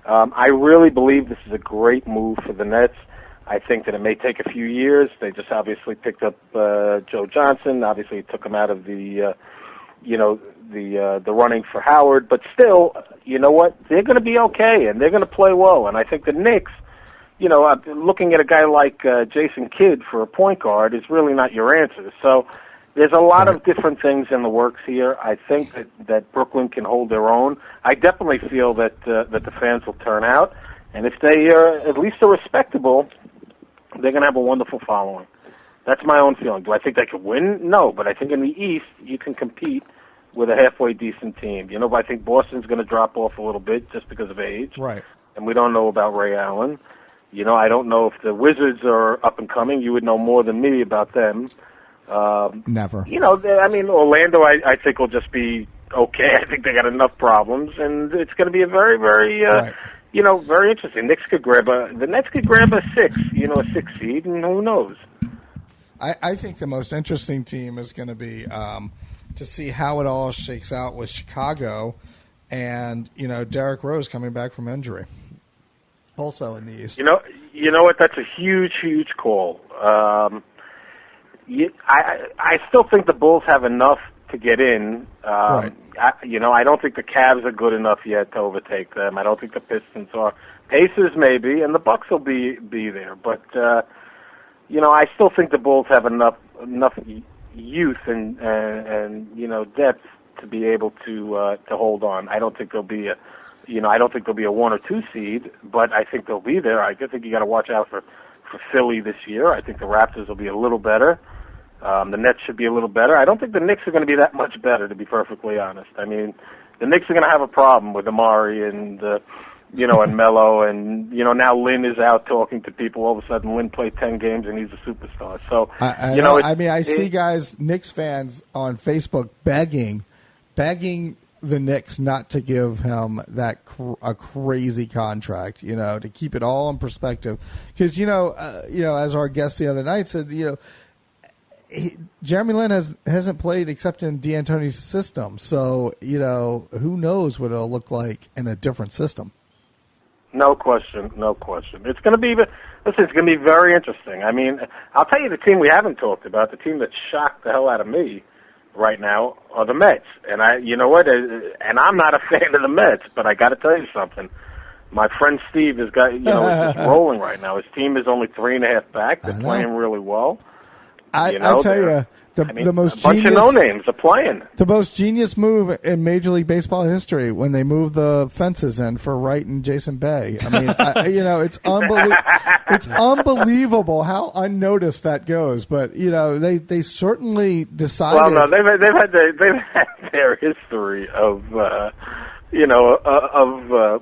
I really believe this is a great move for the Nets. I think that it may take a few years. They just obviously picked up Joe Johnson. Obviously, it took him out of the running for Howard, but still, you know what? They're going to be okay, and they're going to play well. And I think the Knicks, looking at a guy like Jason Kidd for a point guard is really not your answer. So there's a lot of different things in the works here. I think that Brooklyn can hold their own. I definitely feel that the fans will turn out, and if they at least are respectable, they're going to have a wonderful following. That's my own feeling. Do I think they could win? No, but I think in the East you can compete with a halfway decent team. But I think Boston's going to drop off a little bit just because of age. Right. And we don't know about Ray Allen. I don't know if the Wizards are up and coming. You would know more than me about them. Never. Orlando, I think will just be okay. I think they got enough problems, and it's going to be a very, very, very interesting. The Nets could grab a 6 seed, and who knows? I think the most interesting team is going to be to see how it all shakes out with Chicago and, Derrick Rose coming back from injury. Also in the East. You know what? That's a huge, huge call. I still think the Bulls have enough to get in. Right. I don't think the Cavs are good enough yet to overtake them. I don't think the Pistons are. Pacers maybe, and the Bucks will be there. But I still think the Bulls have enough youth and depth to be able to hold on. I don't think there'll be a 1 or 2 seed, but I think they'll be there. I think you got to watch out for Philly this year. I think the Raptors will be a little better. The Nets should be a little better. I don't think the Knicks are going to be that much better, to be perfectly honest. The Knicks are going to have a problem with Amari and and Melo, and now Lynn is out talking to people. All of a sudden, Lynn played 10 games and he's a superstar. So I see guys, Knicks fans on Facebook begging the Knicks not to give him that a crazy contract, to keep it all in perspective. Because as our guest the other night said, Jeremy Lin hasn't played except in D'Antoni's system, so who knows what it'll look like in a different system. No question. It's going to be very interesting. I'll tell you the team we haven't talked about, the team that shocked the hell out of me right now are the Mets. And and I'm not a fan of the Mets, but I got to tell you something. My friend Steve is is just rolling right now. His team is only 3.5 back. They're playing really well. I'll tell you, the most bunch genius, of no-names are playing. The most genius move in Major League Baseball history when they moved the fences in for Wright and Jason Bay. It's it's unbelievable how unnoticed that goes. But they certainly decided. Well, no, they've had their history of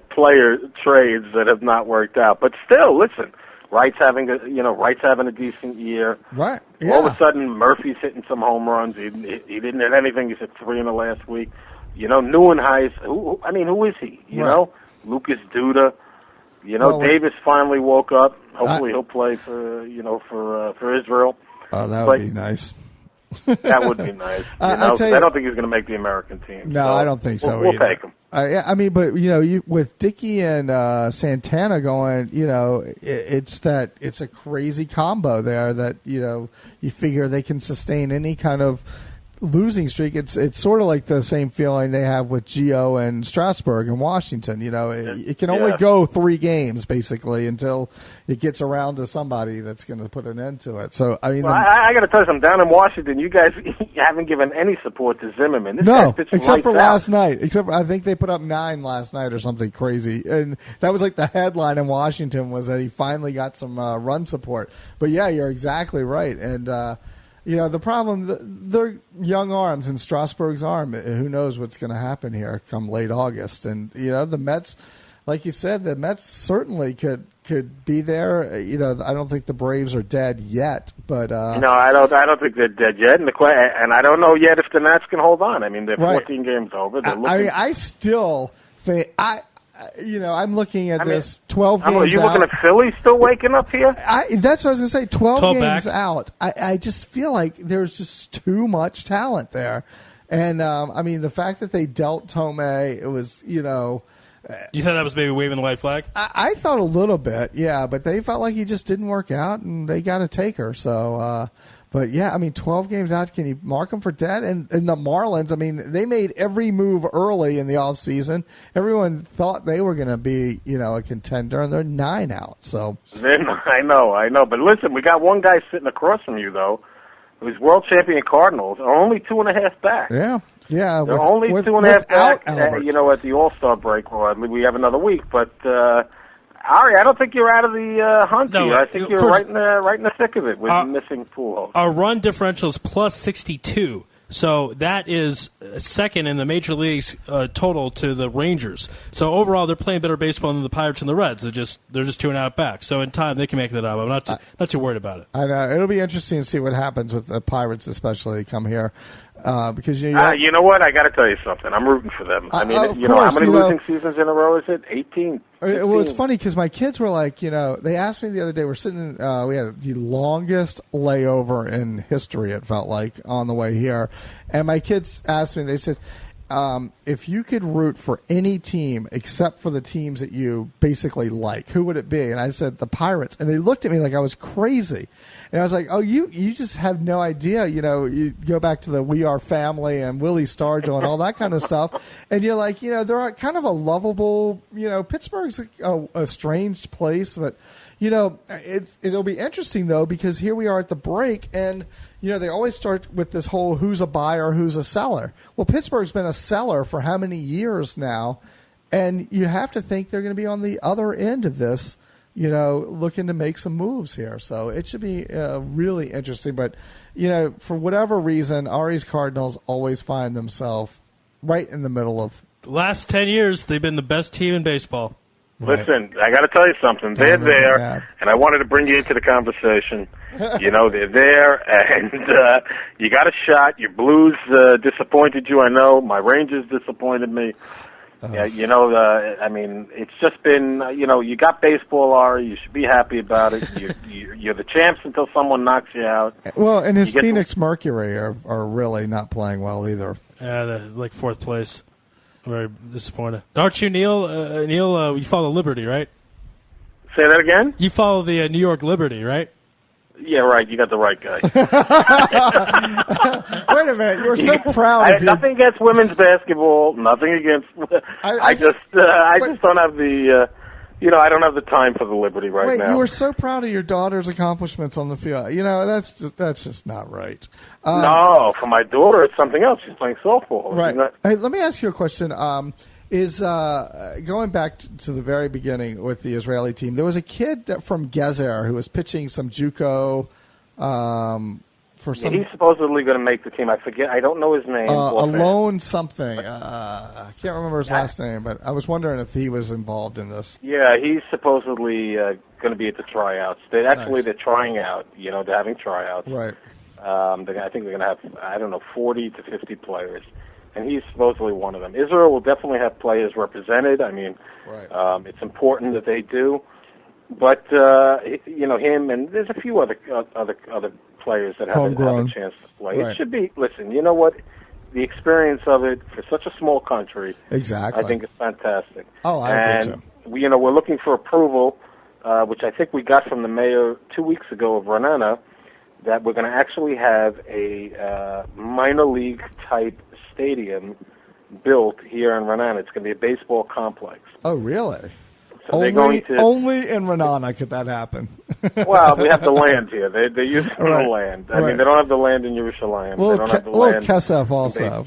player trades that have not worked out. But still, listen. Wright's having a decent year. Right. Yeah. All of a sudden, Murphy's hitting some home runs. He didn't hit anything. He's hit 3 in the last week. Neuenhuis. Who is he? You know, Lucas Duda. Davis finally woke up. Hopefully, he'll play for Israel. Oh, that would be nice. That would be nice. I don't think he's going to make the American team. No, I don't think so. We'll take him. But with Dickey and Santana going, it's a crazy combo there that you figure they can sustain any kind of losing streak. It's sort of like the same feeling they have with Gio and Strasburg and Washington. It can only go 3 games basically until it gets around to somebody that's going to put an end to it. So I got to tell you something. Down in Washington, you guys haven't given any support to Zimmerman. Except for last night. Except I think they put up 9 last night or something crazy, and that was like the headline in Washington was that he finally got some run support. But yeah, you're exactly right, and. The problem, they're young arms in Strasburg's arm. Who knows what's going to happen here come late August? And, the Mets, like you said, the Mets certainly could be there. I don't think the Braves are dead yet. But no, I don't think they're dead yet. And I don't know yet if the Nats can hold on. I mean, they're 14 games over. I still think I'm looking at this 12 games out. Are you looking at Philly still waking up here? That's what I was going to say. 12 games back. out. I just feel like there's just too much talent there. And, the fact that they dealt Tomei, it was, You thought that was maybe waving the white flag? I thought a little bit, yeah. But they felt like he just didn't work out, and they got to take her. So, but, 12 games out, can you mark them for dead? And the Marlins, they made every move early in the offseason. Everyone thought they were going to be, a contender, and they're 9 out. So I know. But listen, we got one guy sitting across from you, though, who's world champion Cardinals, are only 2.5 back. Yeah. They're only 2.5 back, at the All-Star break. Or we have another week, but... Ari, I don't think you're out of the hunt here. I think you're right in the thick of it with missing Pujols. Our run differential is plus 62, so that is second in the major leagues total to the Rangers. So overall, they're playing better baseball than the Pirates and the Reds. They're just 2.5 back. So in time, they can make that up. I'm not too worried about it. I know it'll be interesting to see what happens with the Pirates, especially come here. Because you know what? I got to tell you something. I'm rooting for them. How many losing seasons in a row is it? 18. 15. Well, it's funny because my kids were like, they asked me the other day. We're sitting. We had the longest layover in history. It felt like on the way here, and my kids asked me. They said, if you could root for any team except for the teams that you basically like, who would it be? And I said the Pirates, and they looked at me like I was crazy. And I was like, oh, you just have no idea. You go back to the We Are Family and Willie Stargell and all that kind of stuff. And you're like, they're kind of a lovable, Pittsburgh's a strange place. But, it'll be interesting, though, because here we are at the break. And, they always start with this whole who's a buyer, who's a seller. Well, Pittsburgh's been a seller for how many years now? And you have to think they're going to be on the other end of this. Looking to make some moves here. So it should be really interesting. But, for whatever reason, Ari's Cardinals always find themselves right in the middle of. The last 10 years, they've been the best team in baseball. Listen, I got to tell you something. They're there, and I wanted to bring you into the conversation. They're there, and you got a shot. Your Blues disappointed you, I know. My Rangers disappointed me. Yeah, it's just been, you got baseball, Ari. You should be happy about it. You're the champs until someone knocks you out. Well, and his Phoenix Mercury are really not playing well either. Yeah, they're like 4th place. Very disappointed. Aren't you, Neil? Neil, you follow Liberty, right? Say that again? You follow the New York Liberty, right? Yeah, right. You got the right guy. Wait a minute. You were so proud of you. Nothing against women's basketball. Nothing against. I just don't have the. I don't have the time for the Liberty now. Wait, you were so proud of your daughter's accomplishments on the field. That's just not right. No, for my daughter, it's something else. She's playing softball. Right. Hey, let me ask you a question. Is going back to the very beginning with the Israeli team, there was a kid from Gezer who was pitching some JUCO for some. He's supposedly going to make the team. I forget. I don't know his name. Alone something. I can't remember his last name, but I was wondering if he was involved in this. Yeah, he's supposedly going to be at the tryouts. They're trying out. They're having tryouts. Right. I think they're going to have 40 to 50 players, and he's supposedly one of them. Israel will definitely have players represented. I mean, it's important that they do. But him and there's a few other players that haven't had a chance to play. Right. It should be. Listen, you know what? The experience of it for such a small country, exactly, I think is fantastic. Oh, I agree too. We're looking for approval, which I think we got from the mayor 2 weeks ago of Renana, that we're going to actually have a minor league type stadium built here in Renana. It's going to be a baseball complex. Oh, really? So only in Renana could that happen. Well, we have the land here. They're using the land. I mean, they don't have the land in Yerushalayim. They don't have the land Kesef also.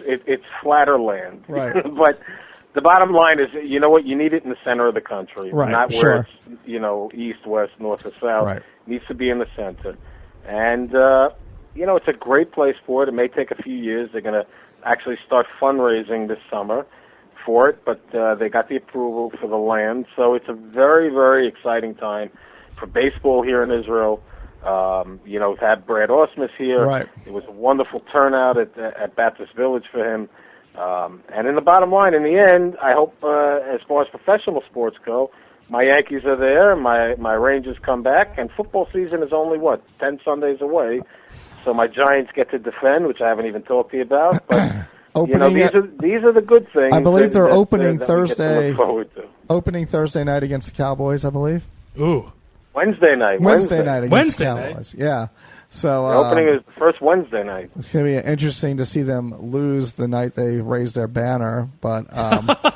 It's flatter land. Right. But the bottom line is, you know what? You need it in the center of the country, not where it's east, west, north, or south. Right. It needs to be in the center. And it's a great place for it. It may take a few years. They're going to actually start fundraising this summer for it, but they got the approval for the land. So it's a very, very exciting time for baseball here in Israel. We've had Brad Osmus here. Right. It was a wonderful turnout at Baptist Village for him. And in the bottom line, in the end, I hope as far as professional sports go, my Yankees are there, my Rangers come back, and football season is only, 10 Sundays away. So my Giants get to defend, which I haven't even talked to you about, but... these are the good things. I believe they're opening that Thursday. Opening Thursday night against the Cowboys, I believe. Ooh. Wednesday night against the Cowboys. Yeah. So the opening is the first Wednesday night. It's going to be interesting to see them lose the night they raise their banner, but that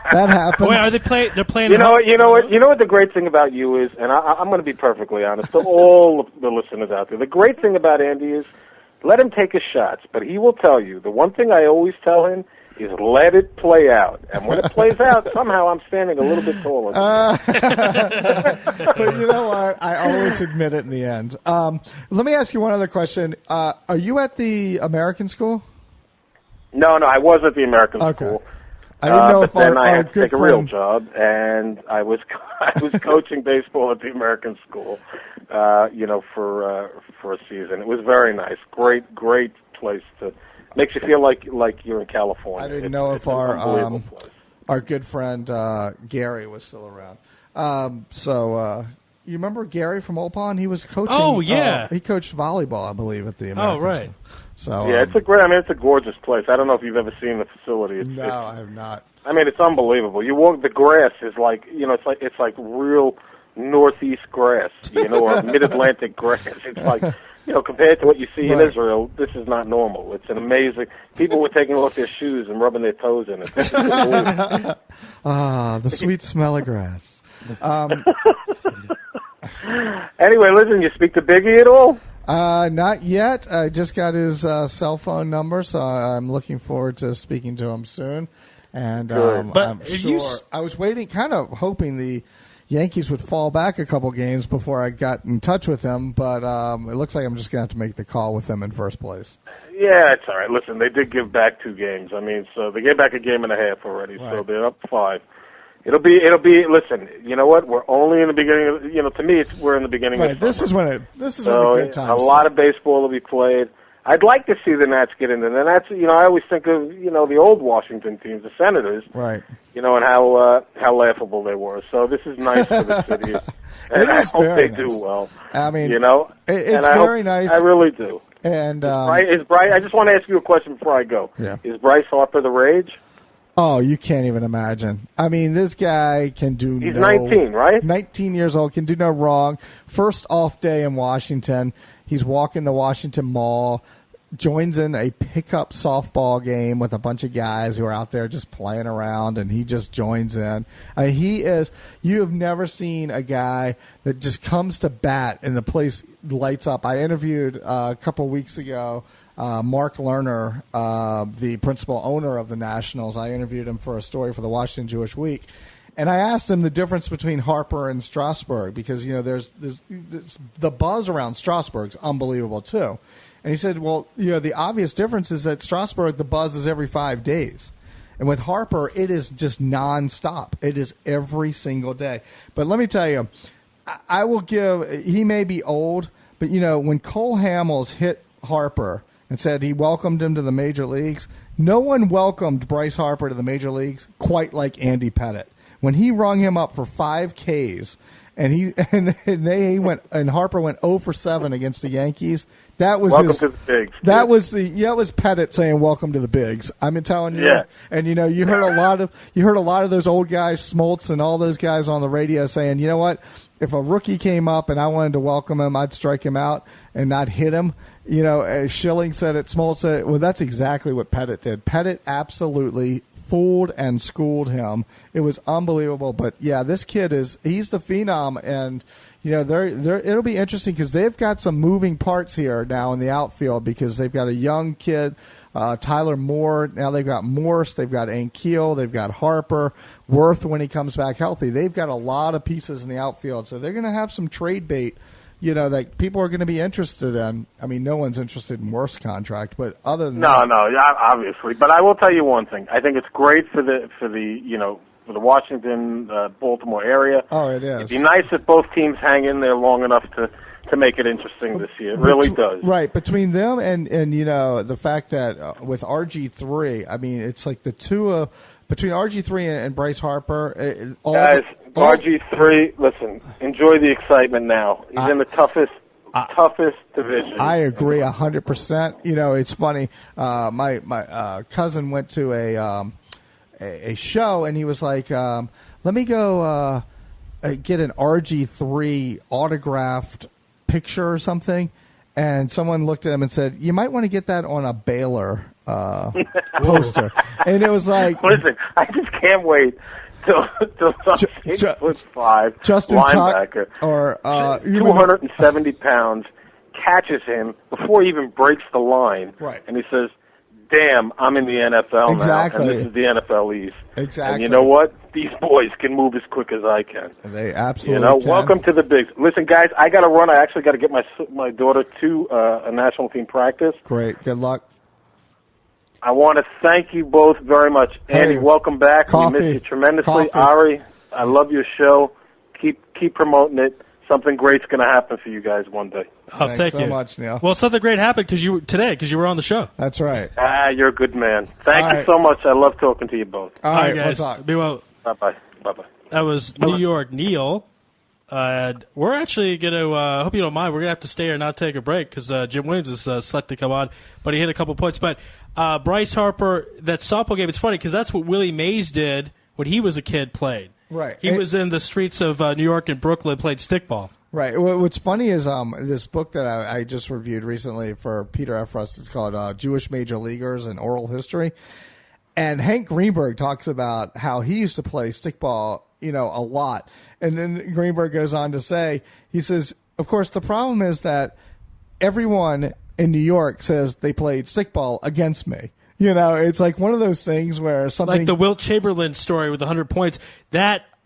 happens. Wait, are they playing? They're playing. You know what the great thing about you is, and I'm going to be perfectly honest to all the listeners out there. The great thing about Andy is, let him take his shots, but he will tell you. The one thing I always tell him is let it play out. And when it plays out, somehow I'm standing a little bit taller. But you know what? I always admit it in the end. Let me ask you one other question. Are you at the American school? No, I was at the American school. I didn't know if then I had to take a real friend... job, and I was coaching baseball at the American school, for a season. It was very nice. Great place to makes you feel like you're in California. I didn't know if our good friend Gary was still around. You remember Gary from Opon? He was coaching. Oh yeah, he coached volleyball, I believe, at the American. Oh right. School. So yeah, it's a gorgeous place. I don't know if you've ever seen the facility. I have not. I mean, it's unbelievable. You walk, the grass is like, it's like real Northeast grass, or Mid-Atlantic grass. It's like, compared to what you see in Israel, this is not normal. It's an amazing. People were taking off their shoes and rubbing their toes in it. The sweet smell of grass. Anyway, listen, you speak to Biggie at all? Not yet. I just got his cell phone number, so I'm looking forward to speaking to him soon. And I'm sure I was waiting, kind of hoping the Yankees would fall back a couple games before I got in touch with him, but it looks like I'm just going to have to make the call with him in first place. Yeah, it's all right. Listen, they did give back 2 games. I mean, so they gave back a game and a half already, so they're up 5. It'll be. Listen, you know what? We're only in the beginning. To me, we're in the beginning. Right. Of this is when the good times. A lot of baseball will be played. I'd like to see the Nats get into the Nats. I always think of the old Washington teams, the Senators. Right. And how laughable they were. So this is nice for the city, and I hope they do well. I mean, it's very nice. I really do. And is Bryce? I just want to ask you a question before I go. Yeah. Is Bryce Harper the rage? Oh, you can't even imagine. I mean, this guy can do He's 19, right? 19 years old, can do no wrong. First off day in Washington. He's walking the Washington Mall, joins in a pickup softball game with a bunch of guys who are out there just playing around, and he just joins in. I mean, you have never seen a guy that just comes to bat and the place lights up. I interviewed a couple weeks ago Mark Lerner, the principal owner of the Nationals. I interviewed him for a story for the Washington Jewish Week. And I asked him the difference between Harper and Strasburg because, there's the buzz around Strasburg's unbelievable too. And he said, well, the obvious difference is that Strasburg, the buzz is every 5 days. And with Harper, it is just nonstop. It is every single day. But let me tell you, I will give. He may be old, but when Cole Hamels hit Harper and said he welcomed him to the major leagues, no one welcomed Bryce Harper to the major leagues quite like Andy Pettitte. When he rung him up for 5 Ks and Harper went 0 for 7 against the Yankees, that was welcome to the bigs. That was Pettitte saying welcome to the bigs. I'm telling you. Yeah. And you heard a lot of those old guys, Smoltz and all those guys on the radio saying, you know what? If a rookie came up and I wanted to welcome him, I'd strike him out and not hit him. As Schilling said it, Smoltz said it. Well, that's exactly what Pettitte did. Pettitte absolutely fooled and schooled him. It was unbelievable. But yeah, this kid he's the phenom, and it'll be interesting because they've got some moving parts here now in the outfield because they've got a young kid, Tyler Moore. Now they've got Morse, they've got Ankiel, they've got Harper, Worth when he comes back healthy. They've got a lot of pieces in the outfield, so they're going to have some trade bait, that people are going to be interested in. I mean, no one's interested in Worth's contract, but other than that, obviously. But I will tell you one thing: I think it's great for the Washington, Baltimore area. Oh, it is. It'd be nice if both teams hang in there long enough to make it interesting this year. It really does. Right. Between them and the fact that with RG3, I mean, it's like the two between RG3 and Bryce Harper. RG3, listen, enjoy the excitement now. He's in the toughest division. I agree 100%. It's funny. My cousin went to a show, and he was like, let me go get an RG3 autographed picture or something. And someone looked at him and said, you might want to get that on a Baylor poster. And it was like... Listen, I just can't wait till some 6'5" Justin linebacker Tuck or 270 pounds catches him before he even breaks the line. Right. And he says, damn, I'm in the NFL exactly. now, and this is the NFL East. Exactly. And you know what? These boys can move as quick as I can. They absolutely can. Welcome to the bigs. Listen, guys, I got to run. I actually got to get my daughter to a national team practice. Great. Good luck. I want to thank you both very much. Andy, welcome back. Coffee. We miss you tremendously. Coffee. Ari, I love your show. Keep promoting it. Something great's going to happen for you guys one day. Oh, thank so you much, Neil. Well, something great happened because you were on the show. That's right. You're a good man. Thank you so much. I love talking to you both. All right, guys. we'll talk. Be well. Bye-bye. Bye-bye. That was New York Neil. We're actually going to, I hope you don't mind, we're going to have to stay here and not take a break because Jim Williams is selected to come on, but he hit a couple points. But Bryce Harper, that softball game, it's funny because that's what Willie Mays did when he was a kid, played. Right. He was in the streets of New York and Brooklyn, played stickball. Right. What's funny is this book that I just reviewed recently for Peter F. Rust. It's called Jewish Major Leaguers and Oral History. And Hank Greenberg talks about how he used to play stickball, a lot. And then Greenberg goes on to say, he says, of course, the problem is that everyone in New York says they played stickball against me. It's like one of those things where something... Like the Wilt Chamberlain story with 100 points.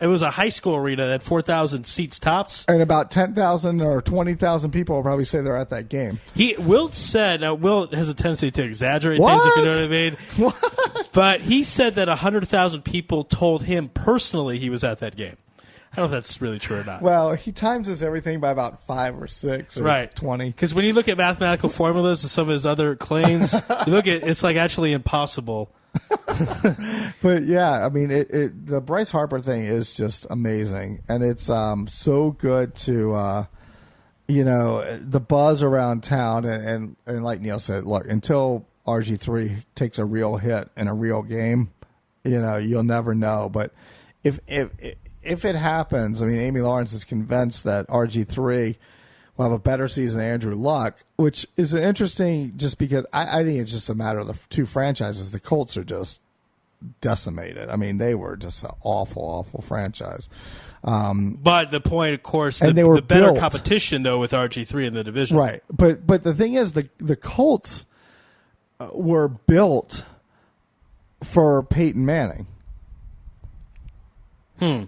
It was a high school arena that had 4,000 seats tops. And about 10,000 or 20,000 people will probably say they're at that game. Wilt said, now Wilt has a tendency to exaggerate things, if you know what I mean. What? But he said that 100,000 people told him personally he was at that game. I don't know if that's really true or not. Well, he times his everything by about 5 or 6 or 20. Because when you look at mathematical formulas and some of his other claims, it's like actually impossible. But yeah, I mean, the Bryce Harper thing is just amazing, and it's so good to the buzz around town, and like Neil said, look, until RG3 takes a real hit in a real game, you'll never know. But if it happens, I mean, Amy Lawrence is convinced that RG3 will have a better season than Andrew Luck, which is interesting just because I think it's just a matter of the two franchises. The Colts are just decimated. I mean, they were just an awful, awful franchise. But the point, of course, and the better competition, though, with RG3 in the division. Right. But the thing is, the Colts were built for Peyton Manning. I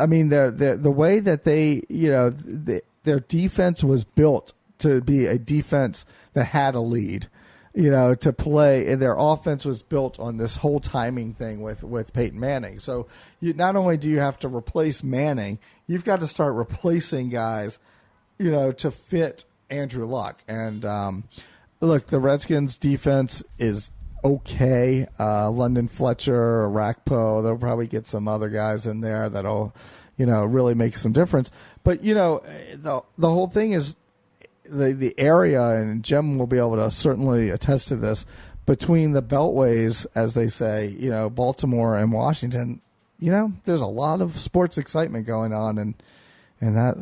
mean, the way that their defense was built to be a defense that had a lead. to play. And their offense was built on this whole timing thing with Peyton Manning. So not only do you have to replace Manning, you've got to start replacing guys, to fit Andrew Luck. And look, the Redskins' defense is okay. London Fletcher, Rakpo, they'll probably get some other guys in there that'll, really make some difference. But, the whole thing is the area, and Jim will be able to certainly attest to this, between the beltways, as they say, Baltimore and Washington, there's a lot of sports excitement going on in that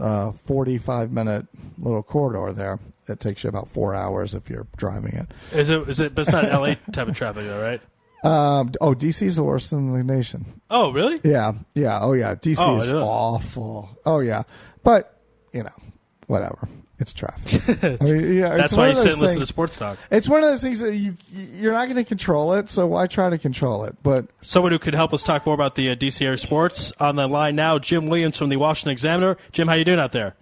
45-minute little corridor there. That takes you about 4 hours if you're driving it. Is it? But it's not LA type of traffic, though, right? DC's the worst in the nation. Oh, really? Yeah. Oh, yeah. DC is awful. Oh, yeah. But whatever. It's traffic. I mean, That's why you sit and listen to sports talk. It's one of those things that you're not going to control it, so why try to control it? But someone who could help us talk more about the DC area sports on the line now, Jim Williams from the Washington Examiner. Jim, how you doing out there?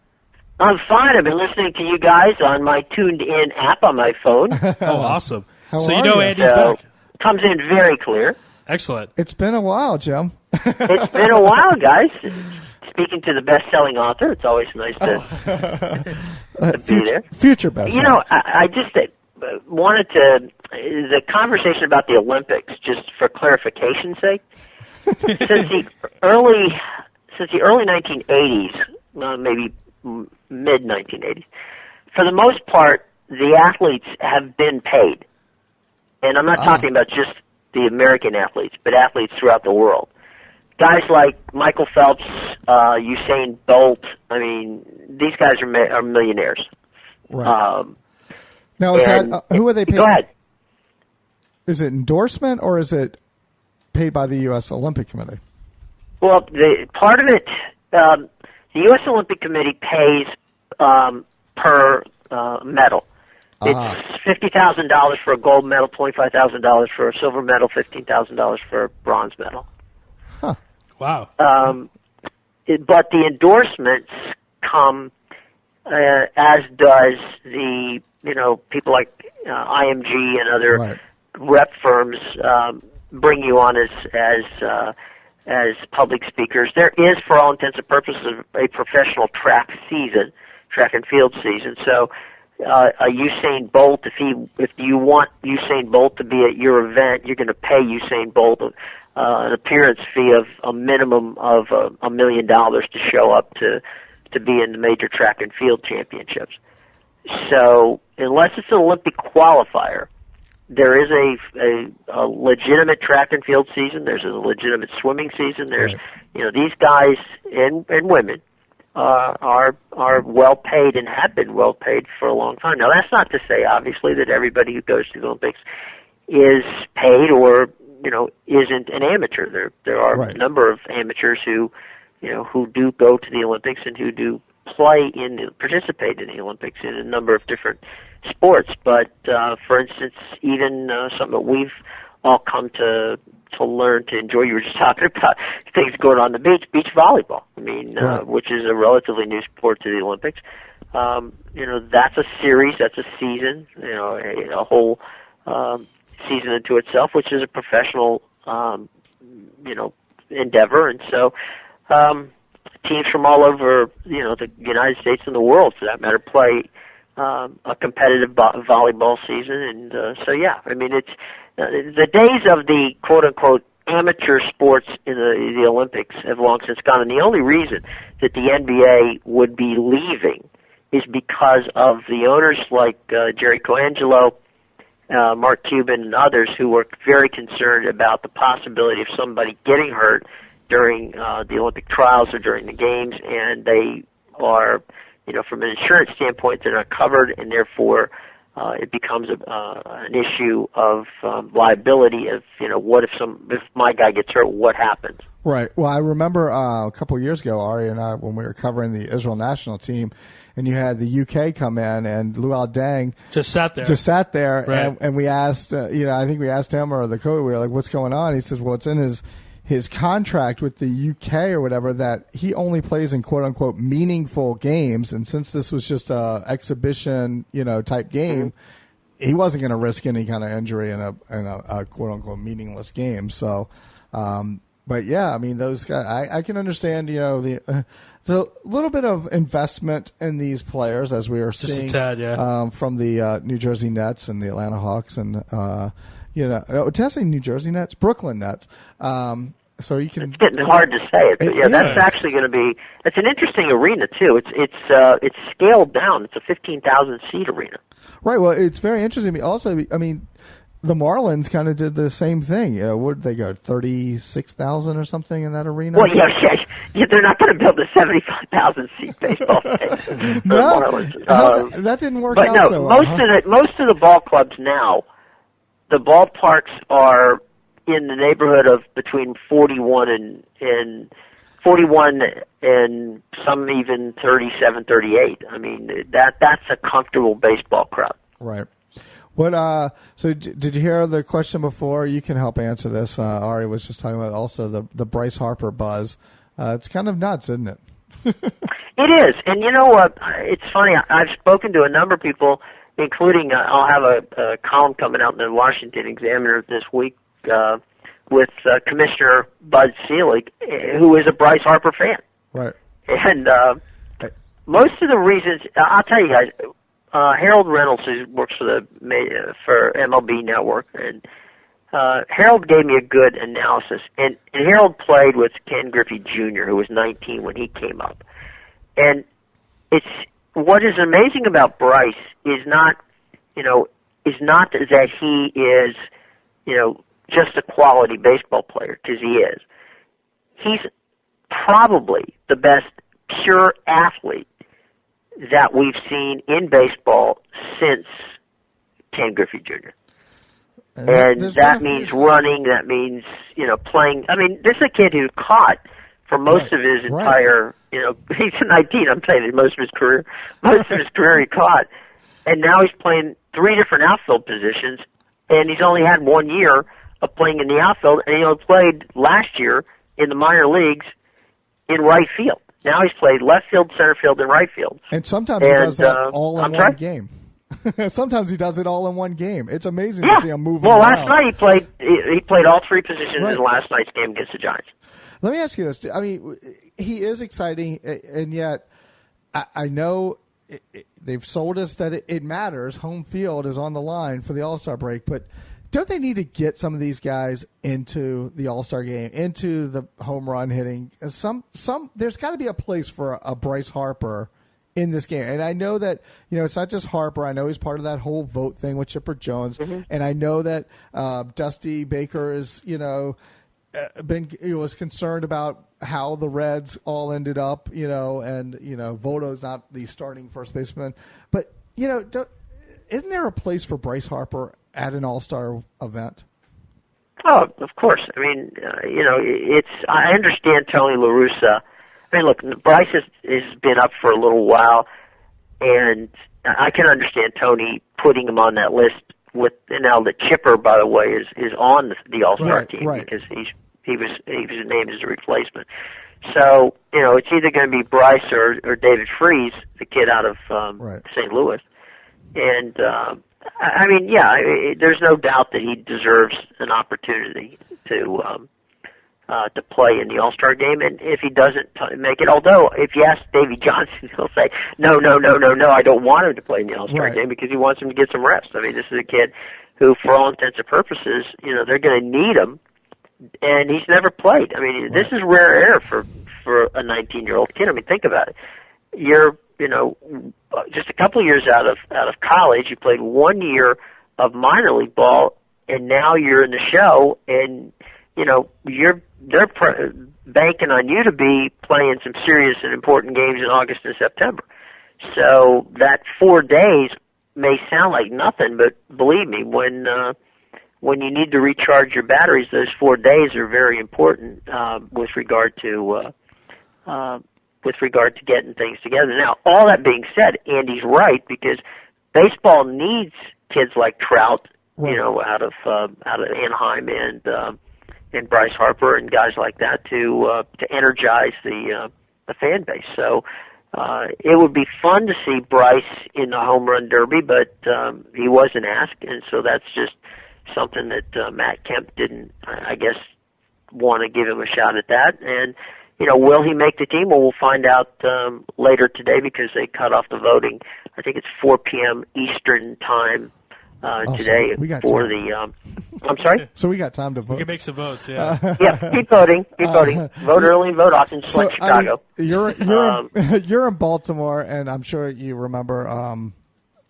I'm fine. I've been listening to you guys on my tuned-in app on my phone. Oh, awesome. So Andy's back. Comes in very clear. Excellent. It's been a while, Jim. It's been a while, guys. Speaking to the best-selling author, it's always nice to be there. Future best-selling. I just wanted to, the conversation about the Olympics, just for clarification's sake, since the early 1980s, maybe mid-1980s, for the most part, the athletes have been paid. And I'm not talking about just the American athletes, but athletes throughout the world. Guys like Michael Phelps, Usain Bolt, I mean, these guys are millionaires. Right. Now, is that, who are they paid? Go ahead. Is it endorsement or is it paid by the U.S. Olympic Committee? Well, part of it, the U.S. Olympic Committee pays per medal. It's $50,000 for a gold medal, $25,000 for a silver medal, $15,000 for a bronze medal. Huh. Wow. But the endorsements come as does the people like IMG and other rep firms bring you on as public speakers. There is, for all intents and purposes, a professional track and field season. So Usain Bolt, if you want Usain Bolt to be at your event, you're going to pay Usain Bolt an appearance fee of a minimum of $1 million to show up to be in the major track and field championships. So unless it's an Olympic qualifier, there is a legitimate track and field season. There's a legitimate swimming season. There's these guys and women are well paid and have been well paid for a long time. Now, that's not to say, obviously, that everybody who goes to the Olympics is paid or isn't an amateur. There are a number of amateurs who do go to the Olympics and who do participate in the Olympics in a number of different sports. But for instance, even something that we've all come to learn to enjoy. You were just talking about things going on the beach volleyball. I mean, which is a relatively new sport to the Olympics. That's a series, that's a season, a whole season into itself, which is a professional, endeavor. And so, teams from all over, the United States and the world, for that matter, play a competitive volleyball season. And it's the days of the quote-unquote amateur sports in the Olympics have long since gone. And the only reason that the NBA would be leaving is because of the owners like Jerry Colangelo, Mark Cuban, and others who were very concerned about the possibility of somebody getting hurt during the Olympic trials or during the games, and they are, from an insurance standpoint, they're not covered, and therefore it becomes an issue of liability. Of what if my guy gets hurt, what happens? Right. Well, I remember a couple of years ago, Ari and I, when we were covering the Israel national team, and you had the UK come in, and Luol Deng just sat there, right. and we asked, I think we asked him or the coach, we were like, "What's going on?" He says, "Well, it's in his contract with the UK or whatever that he only plays in quote unquote meaningful games, and since this was just a exhibition, type game, he wasn't going to risk any kind of injury in a quote unquote meaningless game. So, but yeah, I mean, those guys, I can understand, there's a little bit of investment in these players as we are seeing just a tad, from the New Jersey Nets and the Atlanta Hawks and, did I say New Jersey Nets? Brooklyn Nets. So you can. It's getting hard to say it, but that's actually going to be. It's an interesting arena too. It's scaled down. It's a 15,000 seat arena. Right. Well, it's very interesting. Also, I mean, the Marlins kind of did the same thing. Where did they go? 36,000 or something in that arena. Well, yeah. They're not going to build a 75,000 seat baseball stadium. No, Marlins. That didn't work but out no, so well. most of the ball clubs now, the ballparks are in the neighborhood of between 41 and some even 37, 38. I mean, that's a comfortable baseball crowd. Right. What? So did you hear the question before? You can help answer this. Ari was just talking about also the Bryce Harper buzz. It's kind of nuts, isn't it? It is. And you know what? It's funny. I've spoken to a number of people, including I'll have a column coming out in the Washington Examiner this week with Commissioner Bud Selig, who is a Bryce Harper fan. Right. And most of the reasons, I'll tell you guys, Harold Reynolds, who works for MLB Network, and Harold gave me a good analysis. And Harold played with Ken Griffey Jr., who was 19 when he came up. And what is amazing about Bryce is not that he is, just a quality baseball player, because he is. He's probably the best pure athlete that we've seen in baseball since Ken Griffey Jr. And that means running, that means, playing. I mean, this is a kid who caught for most of his entire, he's 19, I'm telling you, most of his career he caught. And now he's playing 3 different outfield positions, and he's only had 1 year of playing in the outfield, and he only played last year in the minor leagues in right field. Now he's played left field, center field, and right field. And sometimes he does that all in one game. Sometimes he does it all in one game. It's amazing to see him moving around. Last night he played all 3 positions in last night's game against the Giants. Let me ask you this. I mean, he is exciting, and yet I know they've sold us that it matters. Home field is on the line for the All-Star break, but don't they need to get some of these guys into the All-Star game, into the home run hitting? There's got to be a place for a Bryce Harper in this game. And I know that, it's not just Harper. I know he's part of that whole vote thing with Chipper Jones. Mm-hmm. And I know that Dusty Baker is, was concerned about how the Reds all ended up, and, Voto's not the starting first baseman. But, isn't there a place for Bryce Harper at an All-Star event? Oh, of course. I mean, I understand Tony La Russa. I mean, look, Bryce has been up for a little while, and I can understand Tony putting him on that list with, now that Chipper, by the way, is on the All-Star team because he was named as a replacement. So, it's either going to be Bryce or David Freese, the kid out of St. Louis. And, I mean, there's no doubt that he deserves an opportunity to play in the All-Star game, and if he doesn't make it, although if you ask Davey Johnson, he'll say, no, I don't want him to play in the All-Star game because he wants him to get some rest. I mean, this is a kid who, for all intents and purposes, they're going to need him, and he's never played. I mean, this is rare air for a 19-year-old kid. I mean, think about it. You're, just a couple of years out of college, you played 1 year of minor league ball, and now you're in the show, and they're banking on you to be playing some serious and important games in August and September. So that 4 days may sound like nothing, but believe me, when you need to recharge your batteries, those 4 days are very important with regard to getting things together. Now, all that being said, Andy's right, because baseball needs kids like Trout, out of Anaheim and Bryce Harper and guys like that to energize the fan base. So It would be fun to see Bryce in the home run derby, but he wasn't asked, and so that's just something that Matt Kemp didn't, I guess, want to give him a shot at that. And will he make the team? Well, we'll find out later today because they cut off the voting. I think it's 4 p.m. Eastern time today for the. I'm sorry. So we got time to vote. We can make some votes. Yeah. Yeah. Keep voting. Keep voting. Vote early, vote often. Select Chicago. You're in Baltimore, and I'm sure you remember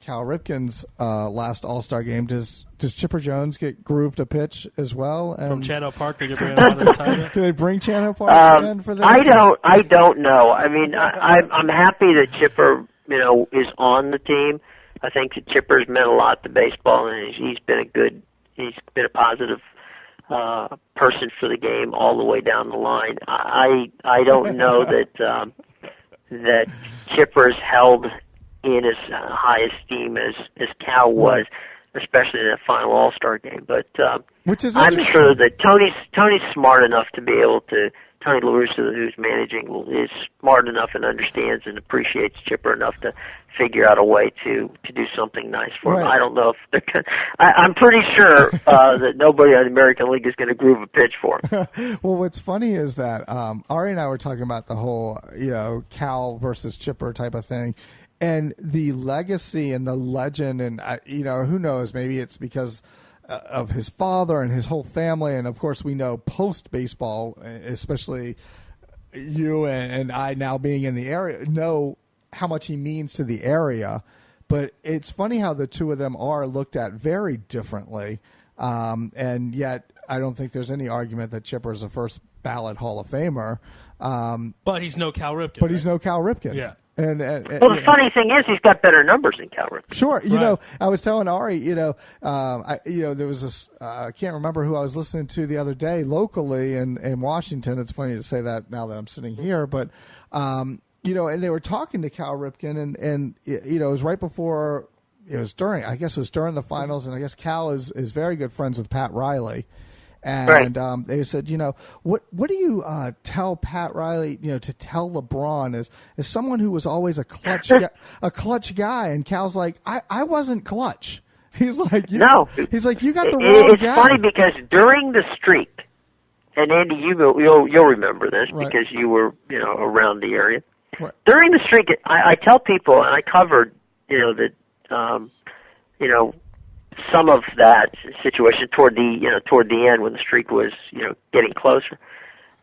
Cal Ripken's last All-Star game. Does Chipper Jones get grooved to pitch as well? And from Chano Park, they bring him out. Do they bring Chano Park in for this? I don't know. I mean, I'm happy that Chipper, is on the team. I think that Chipper's meant a lot to baseball, and he's been a positive person for the game all the way down the line. I don't know that Chipper is held in as high esteem as Cal was, especially in that final All-Star game. But I'm sure that Tony's smart enough to be able to. Tony La Russa, who's managing, is smart enough and understands and appreciates Chipper enough to figure out a way to do something nice for him. I don't know if they're going to. I'm pretty sure that nobody in the American League is going to groove a pitch for him. Well, what's funny is that Ari and I were talking about the whole, Cal versus Chipper type of thing. And the legacy and the legend, and who knows? Maybe it's because of his father and his whole family, and of course we know post baseball, especially you and I now being in the area, know how much he means to the area. But it's funny how the two of them are looked at very differently, and yet I don't think there's any argument that Chipper is a first ballot Hall of Famer. But he's no Cal Ripken. He's no Cal Ripken. Yeah. And the funny thing is, he's got better numbers than Cal Ripken. Sure, I was telling Ari, there was this. I can't remember who I was listening to the other day locally in Washington. It's funny to say that now that I'm sitting here, but and they were talking to Cal Ripken, and it was right before. It was during. I guess it was during the finals, and I guess Cal is very good friends with Pat Riley. And they said, what do you tell Pat Riley, to tell LeBron as someone who was always a clutch guy? And Cal's like, I wasn't clutch. He's like, no. He's like, you got the wrong guy. It's funny because during the streak, and Andy, you'll remember this because you were around the area. Right. During the streak, I tell people, and I covered that some of that situation toward the end when the streak was getting closer.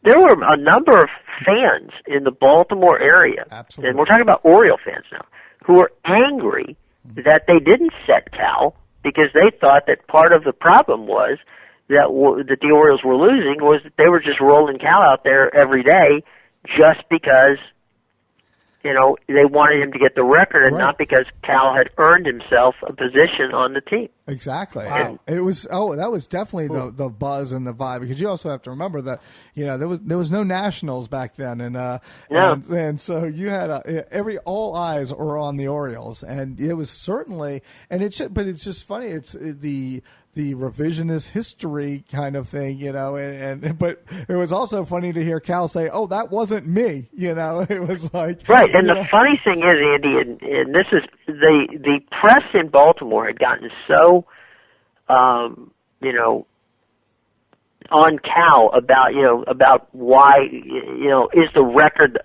There were a number of fans in the Baltimore area, Absolutely. And we're talking about Oriole fans now, who were angry that they didn't set Cal because they thought that part of the problem was that the Orioles were losing was that they were just rolling Cal out there every day just because they wanted him to get the record and not because Cal had earned himself a position on the team. Exactly. Wow. It was that was definitely the buzz and the vibe, because you also have to remember that there was no nationals back then, and so you had all eyes were on the Orioles, and it was certainly, and but it's just funny, it's the revisionist history kind of thing, but it was also funny to hear Cal say, "Oh, that wasn't me," it was like right. And the funny thing is, Andy, and this is the press in Baltimore had gotten so, on Cal about why, is the record,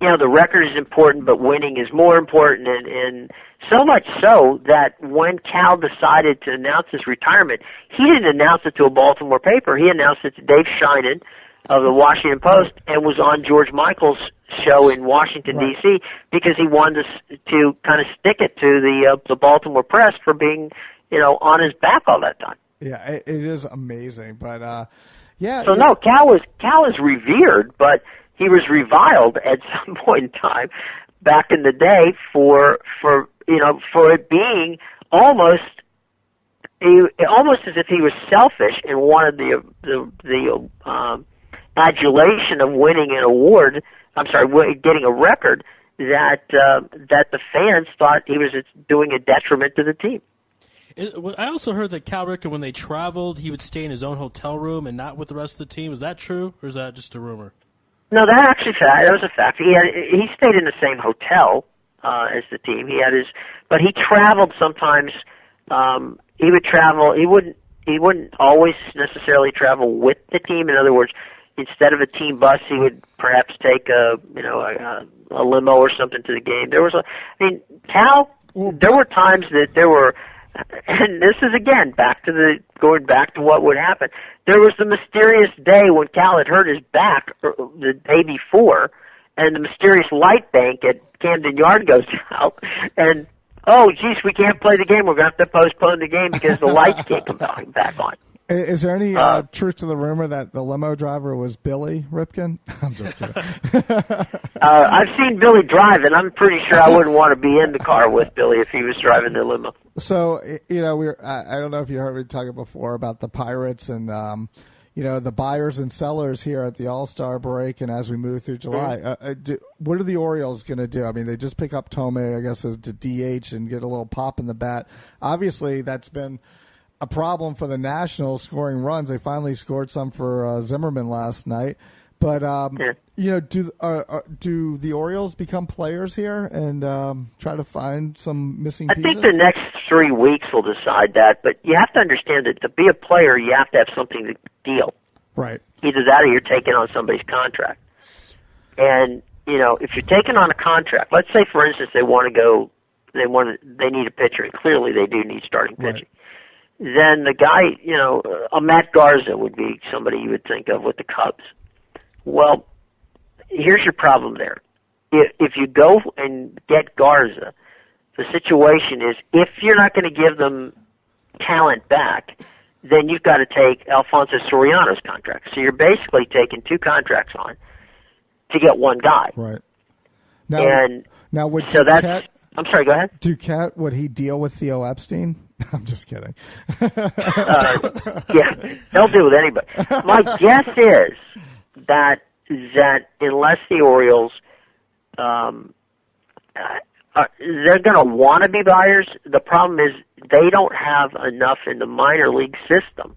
the record is important, but winning is more important, and so much so that when Cal decided to announce his retirement, he didn't announce it to a Baltimore paper. He announced it to Dave Sheinin of the Washington Post and was on George Michael's show in Washington, D.C., because he wanted to kind of stick it to the Baltimore press for being, on his back all that time. Yeah, it is amazing, but yeah. So no, Cal is revered, but he was reviled at some point in time back in the day for it being almost as if he was selfish and wanted the adulation of winning an award. I'm sorry, getting a record that the fans thought he was doing a detriment to the team. I also heard that Cal Ripken, when they traveled, he would stay in his own hotel room and not with the rest of the team. Is that true, or is that just a rumor? No, that was a fact. He stayed in the same hotel as the team. But he traveled sometimes. He would travel. He wouldn't always necessarily travel with the team. In other words, instead of a team bus, he would perhaps take a limo or something to the game. Cal. There were times that there were, and this is again going back to what would happen. There was the mysterious day when Cal had hurt his back the day before, and the mysterious light bank at Camden Yard goes out, and oh, geez, we can't play the game. We're going to have to postpone the game because the lights can't come back on. Is there any truth to the rumor that the limo driver was Billy Ripken? I'm just kidding. I've seen Billy drive, and I'm pretty sure I wouldn't want to be in the car with Billy if he was driving the limo. So, I don't know if you heard me talking before about the Pirates and, the buyers and sellers here at the All-Star break and as we move through July. What are the Orioles going to do? I mean, they just pick up Tomei, I guess, as the DH and get a little pop in the bat. Obviously, that's been a problem for the Nationals scoring runs. They finally scored some for Zimmerman last night. But, do the Orioles become players here and try to find some missing pieces? I think the next 3 weeks will decide that. But you have to understand that to be a player, you have to have something to deal. Right. Either that or you're taking on somebody's contract. And, if you're taking on a contract, let's say, for instance, they need a pitcher, and clearly they do need starting pitching. Right. Then the guy, a Matt Garza would be somebody you would think of with the Cubs. Well, here's your problem there. If you go and get Garza, the situation is if you're not going to give them talent back, then you've got to take Alfonso Soriano's contract. So you're basically taking 2 contracts on to get one guy. Right. Now would so Duquette, that's. I'm sorry. Go ahead. Duquette, would he deal with Theo Epstein? I'm just kidding. Yeah, they'll deal with anybody. My guess is that unless the Orioles, they're going to want to be buyers. The problem is they don't have enough in the minor league system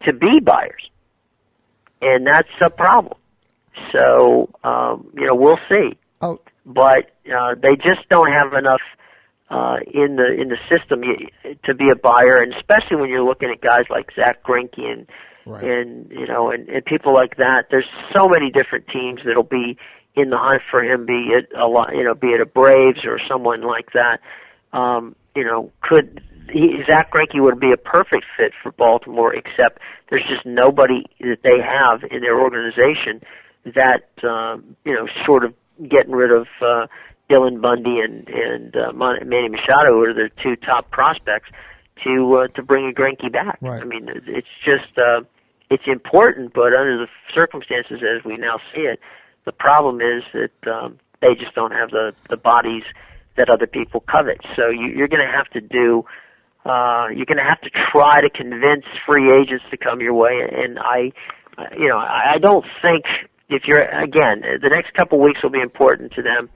to be buyers, and that's a problem. So we'll see. Oh. But they just don't have enough in the system to be a buyer, and especially when you're looking at guys like Zach Greinke and right. and people like that. There's so many different teams that'll be in the hunt for him, be it a Braves or someone like that. Zach Greinke would be a perfect fit for Baltimore, except there's just nobody that they have in their organization that sort of getting rid of Dylan Bundy and Manny Machado, who are their 2 top prospects, to bring a Greinke back. Right. I mean, it's just it's important, but under the circumstances as we now see it, the problem is that they just don't have the bodies that other people covet. So you're going to have to do. You're going to have to try to convince free agents to come your way, and I don't think. If you're, again, the next couple of weeks will be important to them,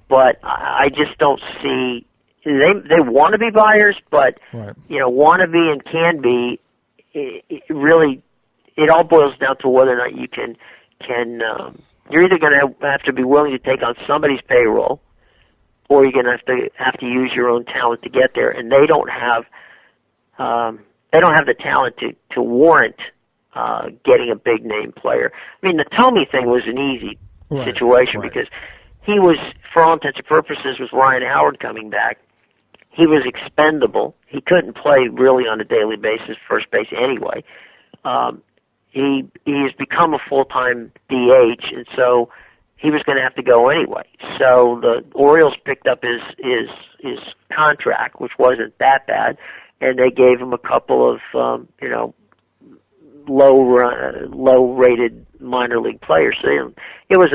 but I just don't see, they want to be buyers, but, right. Want to be and can be, it all boils down to whether or not you can you're either going to have to be willing to take on somebody's payroll, or you're going to have to use your own talent to get there, and they don't have the talent to warrant getting a big name player. I mean, the Tomei thing was an easy situation because he was, for all intents and purposes, with Ryan Howard coming back, he was expendable. He couldn't play really on a daily basis, first base anyway. He has become a full-time DH, and so he was going to have to go anyway. So the Orioles picked up his contract, which wasn't that bad, and they gave him a couple of low-rated minor league players. So it was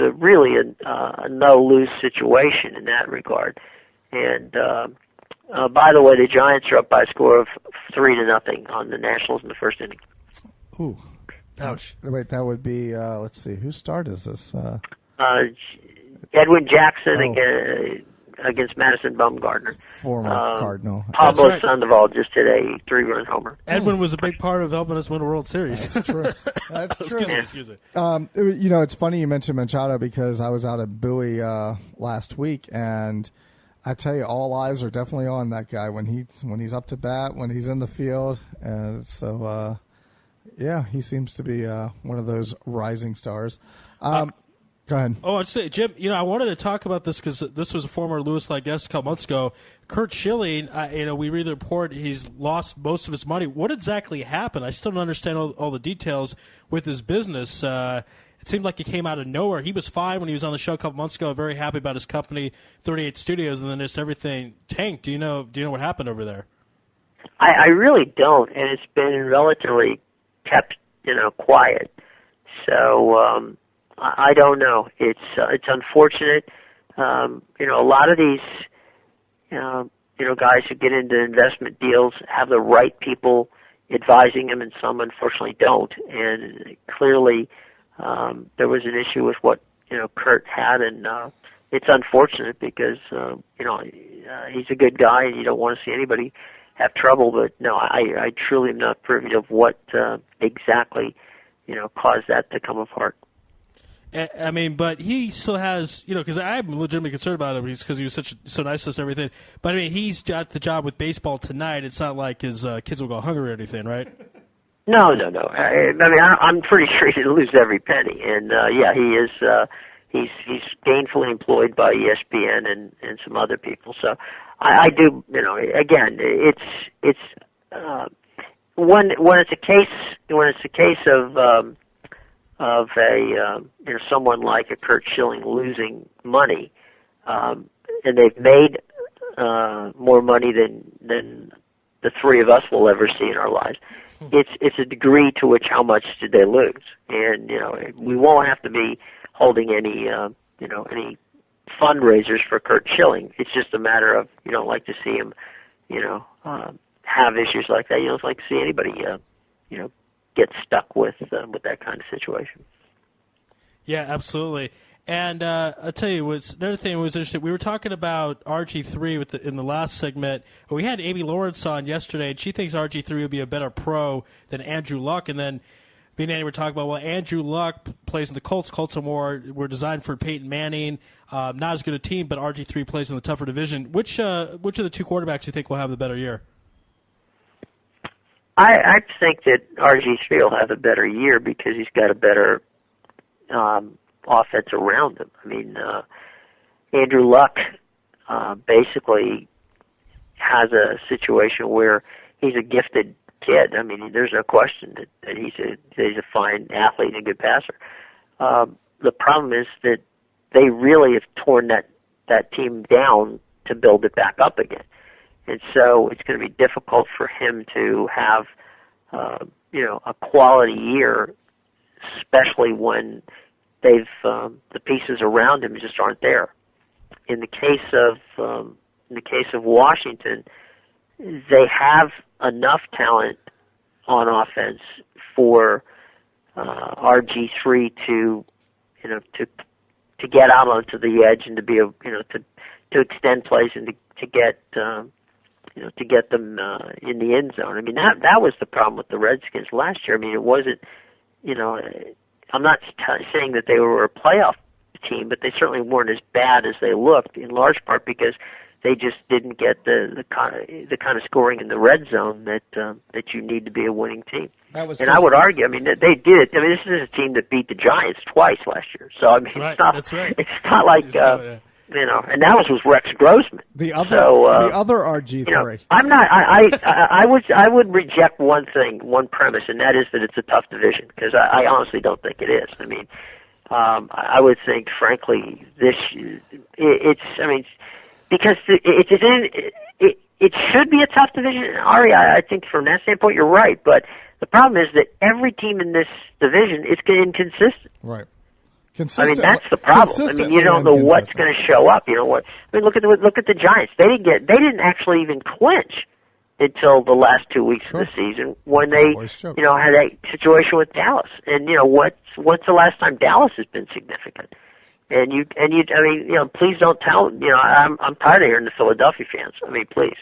a really a no-lose situation in that regard. And by the way, the Giants are up by a score of 3-0 on the Nationals in the first inning. Ooh, ouch! Wait, that would be. Let's see, whose start is this? Edwin Jackson against Madison Bumgarner. Former Cardinal. Pablo Sandoval just hit a 3-run homer. Edwin was a big part of helping us win a World Series. That's true. That's true. Excuse me. It's funny you mentioned Machado because I was out at Bowie last week, and I tell you, all eyes are definitely on that guy when he's up to bat, when he's in the field, and so he seems to be one of those rising stars. Go ahead. Oh, I'd say, Jim, I wanted to talk about this because this was a former Louis-like guest a couple months ago. Curt Schilling, we read the report, he's lost most of his money. What exactly happened? I still don't understand all the details with his business. It seemed like it came out of nowhere. He was fine when he was on the show a couple months ago, very happy about his company, 38 Studios, and then just everything tanked. Do you know what happened over there? I really don't, and it's been relatively kept, quiet. So, I don't know. It's unfortunate. A lot of these, guys who get into investment deals have the right people advising them, and some unfortunately don't. And clearly, there was an issue with what Curt had, and it's unfortunate because he's a good guy, and you don't want to see anybody have trouble. But no, I truly am not privy of what exactly caused that to come apart. I mean, but he still has, because I'm legitimately concerned about him because he was so nice to us and everything. But, I mean, he's got the job with baseball tonight. It's not like his kids will go hungry or anything, right? No. I mean, I'm pretty sure he'd lose every penny. And, he is he's gainfully employed by ESPN and some other people. So I do, again, it's when it's a case of someone like a Curt Schilling losing money, and they've made more money than the three of us will ever see in our lives. It's a degree to which how much did they lose, and we won't have to be holding any any fundraisers for Curt Schilling. It's just a matter of you don't like to see him have issues like that. You don't like to see anybody get stuck with that kind of situation. Yeah, absolutely. And I'll tell you, another thing that was interesting. We were talking about RG3 in the last segment. We had Amy Lawrence on yesterday, and she thinks RG3 would be a better pro than Andrew Luck. And then me and Andy were talking about, Andrew Luck plays in the Colts. Colts were designed for Peyton Manning. Not as good a team, but RG3 plays in the tougher division. Which of the two quarterbacks do you think will have the better year? I think that RG3 will have a better year because he's got a better offense around him. I mean, Andrew Luck basically has a situation where he's a gifted kid. I mean, there's no question that he's a fine athlete and a good passer. The problem is that they really have torn that team down to build it back up again. And so it's going to be difficult for him to have, a quality year, especially when the pieces around him just aren't there. In the case of Washington, they have enough talent on offense for RG3 to get out onto the edge and to be to extend plays and to get them in the end zone. I mean, that was the problem with the Redskins last year. I mean, it wasn't, I'm not saying that they were a playoff team, but they certainly weren't as bad as they looked, in large part because they just didn't get the kind of scoring in the red zone that you need to be a winning team. I would argue, I mean, that they did it. I mean, this is a team that beat the Giants twice last year. So I mean, right, it's not like and that was Rex Grossman. The other RG3. I'm not. I would reject one premise, and that is that it's a tough division because I honestly don't think it is. I mean, I would think, frankly, because it should be a tough division. Ari, I think from that standpoint, you're right. But the problem is that every team in this division is inconsistent. Right. I mean, that's the problem. I mean, you don't know what's going to show up. You know what? I mean, look at the Giants. They didn't actually even clinch until the last 2 weeks of the season when they, had a situation with Dallas. And what's the last time Dallas has been significant? And I mean, please don't tell. I'm tired of hearing the Philadelphia fans. I mean, please.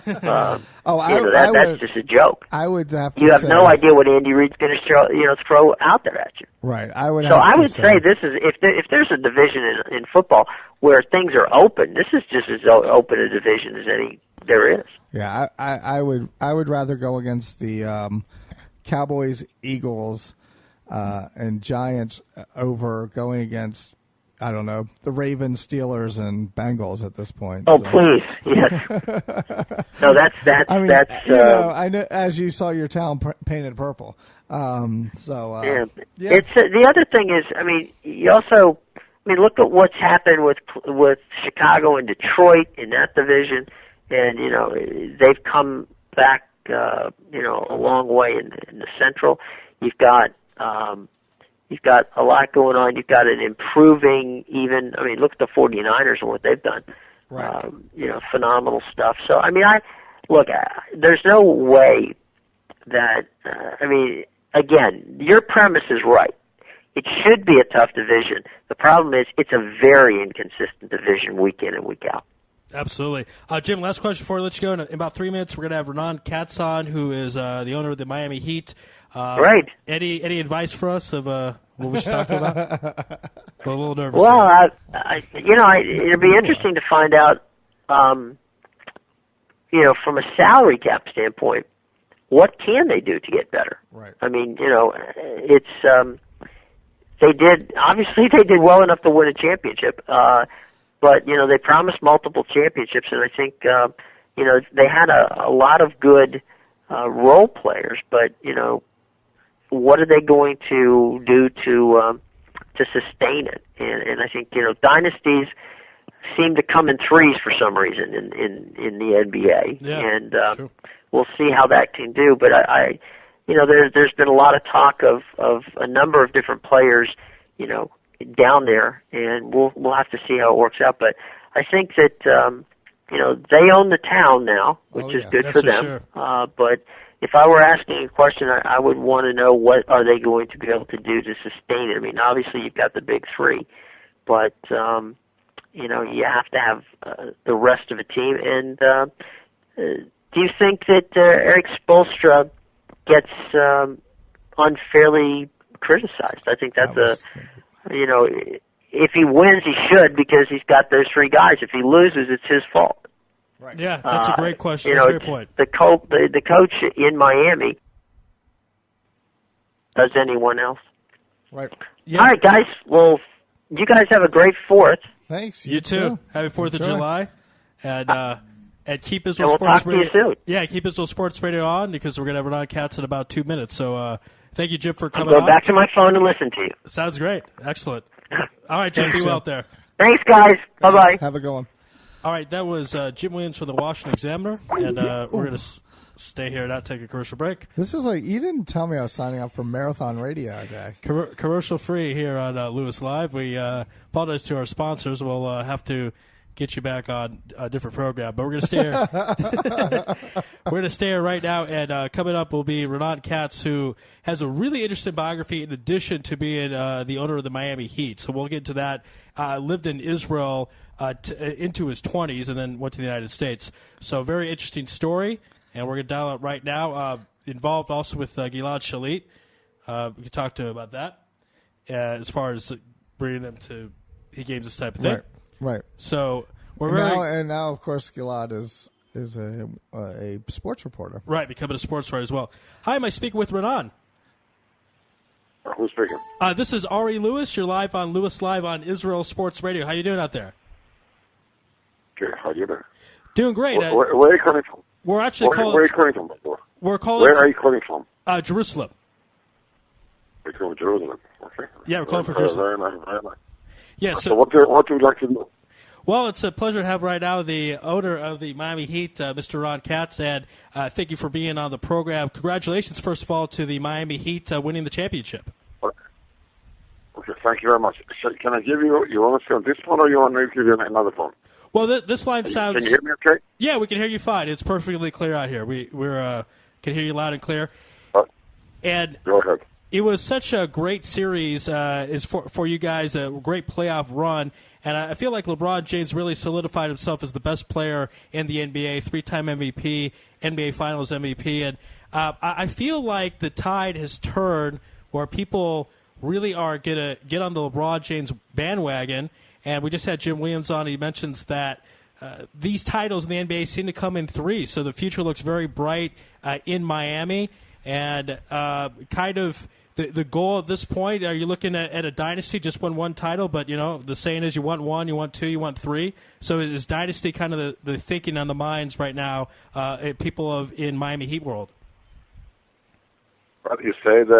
That's just a joke. I would have to. You have no idea what Andy Reid's going to throw out there at you. Right. I would say this is if there's a division in football where things are open, this is just as open a division as any there is. Yeah, I would rather go against the Cowboys, Eagles, and Giants over going against, I don't know, the Ravens, Steelers, and Bengals at this point. Oh, so. Please, yes. No, that's. I mean, that's. I know, as you saw your town painted purple. Yeah. It's the other thing is, I mean, you also, look at what's happened with Chicago and Detroit in that division, and they've come back, a long way in the Central. You've got a lot going on. You've got an improving look at the 49ers and what they've done. Right. Phenomenal stuff. So, there's no way that, again, your premise is right. It should be a tough division. The problem is it's a very inconsistent division week in and week out. Absolutely. Jim, last question before we let you go. In about 3 minutes, we're going to have Renan Katz on, who is the owner of the Miami Heat. Right. Any advice for us of what we should talk about? We're a little nervous. Well, it'd be interesting to find out, from a salary cap standpoint, what can they do to get better? Right. I mean, it's they did well enough to win a championship, but they promised multiple championships, and I think they had a lot of good role players, but what are they going to do to sustain it? And I think dynasties seem to come in threes for some reason in the NBA, and we'll see how that can do. But there's been a lot of talk of a number of different players, down there, and we'll have to see how it works out. But I think that they own the town now, which is good for them. Sure. But if I were asking a question, I would want to know what are they going to be able to do to sustain it. I mean, obviously you've got the big three, but you have to have the rest of the team. And do you think that Eric Spoelstra gets unfairly criticized? I think that's if he wins, he should, because he's got those three guys. If he loses, it's his fault. Right. Yeah, that's a great question. That's a great point. The coach in Miami. Does anyone else? Right. Yeah. All right, guys. Well, you guys have a great 4th. Thanks. You too. Happy 4th of July. And keep Israel we'll Sports talk Radio. To you soon. Yeah, keep Israel Sports Radio on, because we're going to have Renan Katz in about 2 minutes. So thank you, Jim, for coming on. I'll go back to my phone and listen to you. Sounds great. Excellent. All right, Jim, be well out there. Thanks, guys. Bye-bye. Have a good one. All right, that was Jim Williams from the Washington Examiner, and we're going to stay here and not take a commercial break. This is like, you didn't tell me I was signing up for Marathon Radio today. Commercial free here on Louis Live. We apologize to our sponsors. We'll have to get you back on a different program, but we're going to stay here. We're going to stay here right now, and coming up will be Renan Katz, who has a really interesting biography in addition to being the owner of the Miami Heat. So we'll get into that. Lived in Israel into his 20s and then went to the United States. So very interesting story, and we're going to dial it right now. Involved also with Gilad Shalit. We can talk to him about that as far as bringing him to games, this type of thing. Right. So we're now, of course, Gilad is a sports reporter. Right, becoming a sports writer as well. Hi, am I speaking with Renan? Who's speaking? This is Ari Louis. You're live on Louis Live on Israel Sports Radio. How you doing out there? Good. How you doing? Doing great. Where are you calling from? We're actually calling. Where are you calling from? Where are you calling from? Jerusalem. You're calling from Jerusalem. Okay. Yeah, we're calling from Jerusalem. Very nice. Yeah. So what would you like to do? Well, it's a pleasure to have right now the owner of the Miami Heat, Mr. Ron Katz, and thank you for being on the program. Congratulations, first of all, to the Miami Heat winning the championship. Okay, thank you very much. So can I give you want to stay on this phone, or you want me to give you another phone? Well, this line sounds. Can you hear me okay? Yeah, we can hear you fine. It's perfectly clear out here. We're can hear you loud and clear. Go And ahead. It was such a great series is for you guys, a great playoff run. And I feel like LeBron James really solidified himself as the best player in the NBA, 3-time MVP, NBA Finals MVP. And I feel like the tide has turned where people really are going to get on the LeBron James bandwagon. And we just had Jim Williams on. He mentions that these titles in the NBA seem to come in three. So the future looks very bright in Miami. And kind of the goal at this point, are you looking at a dynasty, just won one title, but, the saying is you want one, you want two, you want three. So is dynasty kind of the thinking on the minds right now, people in Miami Heat world? Well, you said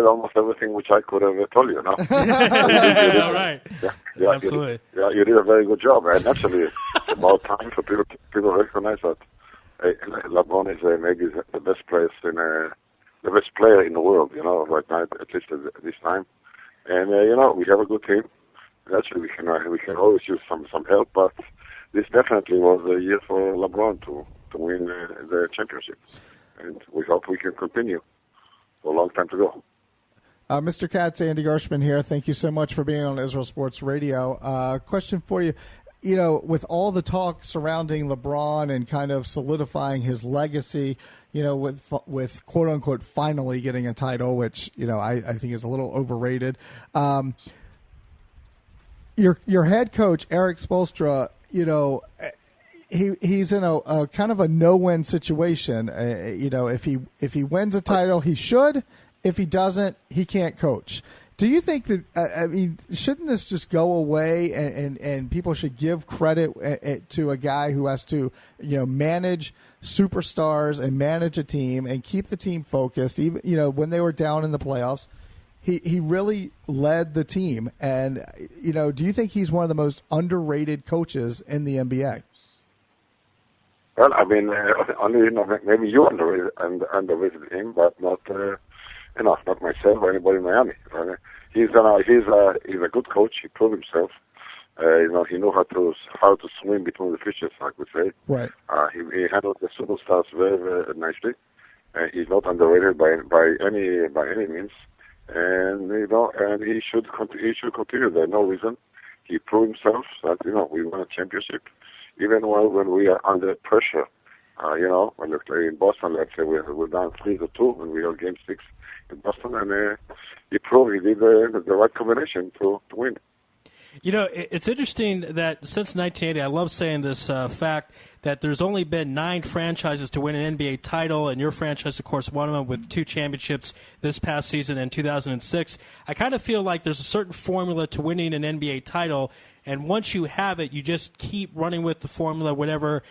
almost everything which I could have told you, no? All right. Yeah, absolutely. You did a very good job. And actually, it's about time for people to recognize that LeBron is maybe the best player in the world, right now, at least at this time. And we have a good team. Actually, we can always use some help, but this definitely was a year for LeBron to win the championship, and we hope we can continue for a long time to go. Mr. Katz, Andy Gershman here. Thank you so much for being on Israel Sports Radio. Question for you. With all the talk surrounding LeBron and kind of solidifying his legacy, with quote unquote finally getting a title, which I think is a little overrated. Your head coach Eric Spoelstra, he's in a kind of a no-win situation. If he wins a title, he should. If he doesn't, he can't coach. Do you think that, shouldn't this just go away and people should give credit to a guy who has to, manage superstars and manage a team and keep the team focused? Even, when they were down in the playoffs, he really led the team. And, do you think he's one of the most underrated coaches in the NBA? Well, only, maybe you underrated him, but not, not myself or anybody in Miami. He's a good coach. He proved himself. He knew how to swim between the fishes, I would say. Right. He handled the superstars very, very nicely. He's not underrated by any means. And and he should continue. There's no reason. He proved himself that we won a championship, even when we are under pressure. When we play in Boston, let's say we're down 3-2 when we are Game 6 in Boston, and he proved he did the right combination to win. It's interesting that since 1980, I love saying this fact that there's only been 9 franchises to win an NBA title, and your franchise, of course, won them with 2 championships this past season in 2006. I kind of feel like there's a certain formula to winning an NBA title, and once you have it, you just keep running with the formula, whatever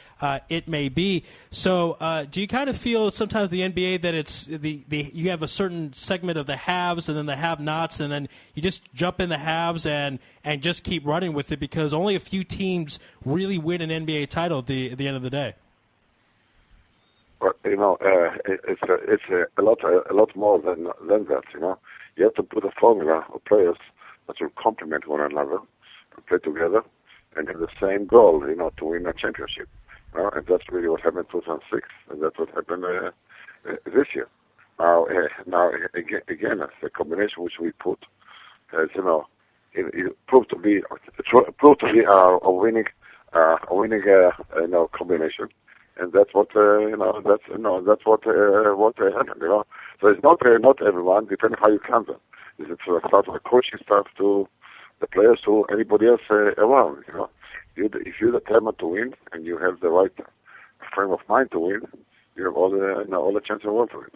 it may be. So do you kind of feel sometimes the NBA that it's you have a certain segment of the haves and then the have-nots, and then you just jump in the haves and just keep running with it because only a few teams really win an NBA title at the end of the day? Well, it's a lot more than that. You have to put a formula of players that will complement one another, and play together, and have the same goal, to win a championship. And that's really what happened in 2006, and that's what happened this year. Now again, the combination which we put, it proved to be a winning combination, and that's what that's what happened. So it's not everyone, depending how you count them. Is it start with the coaching staff to the players to anybody else around? If you're determined to win and you have the right frame of mind to win, you have all the chance in the world for it.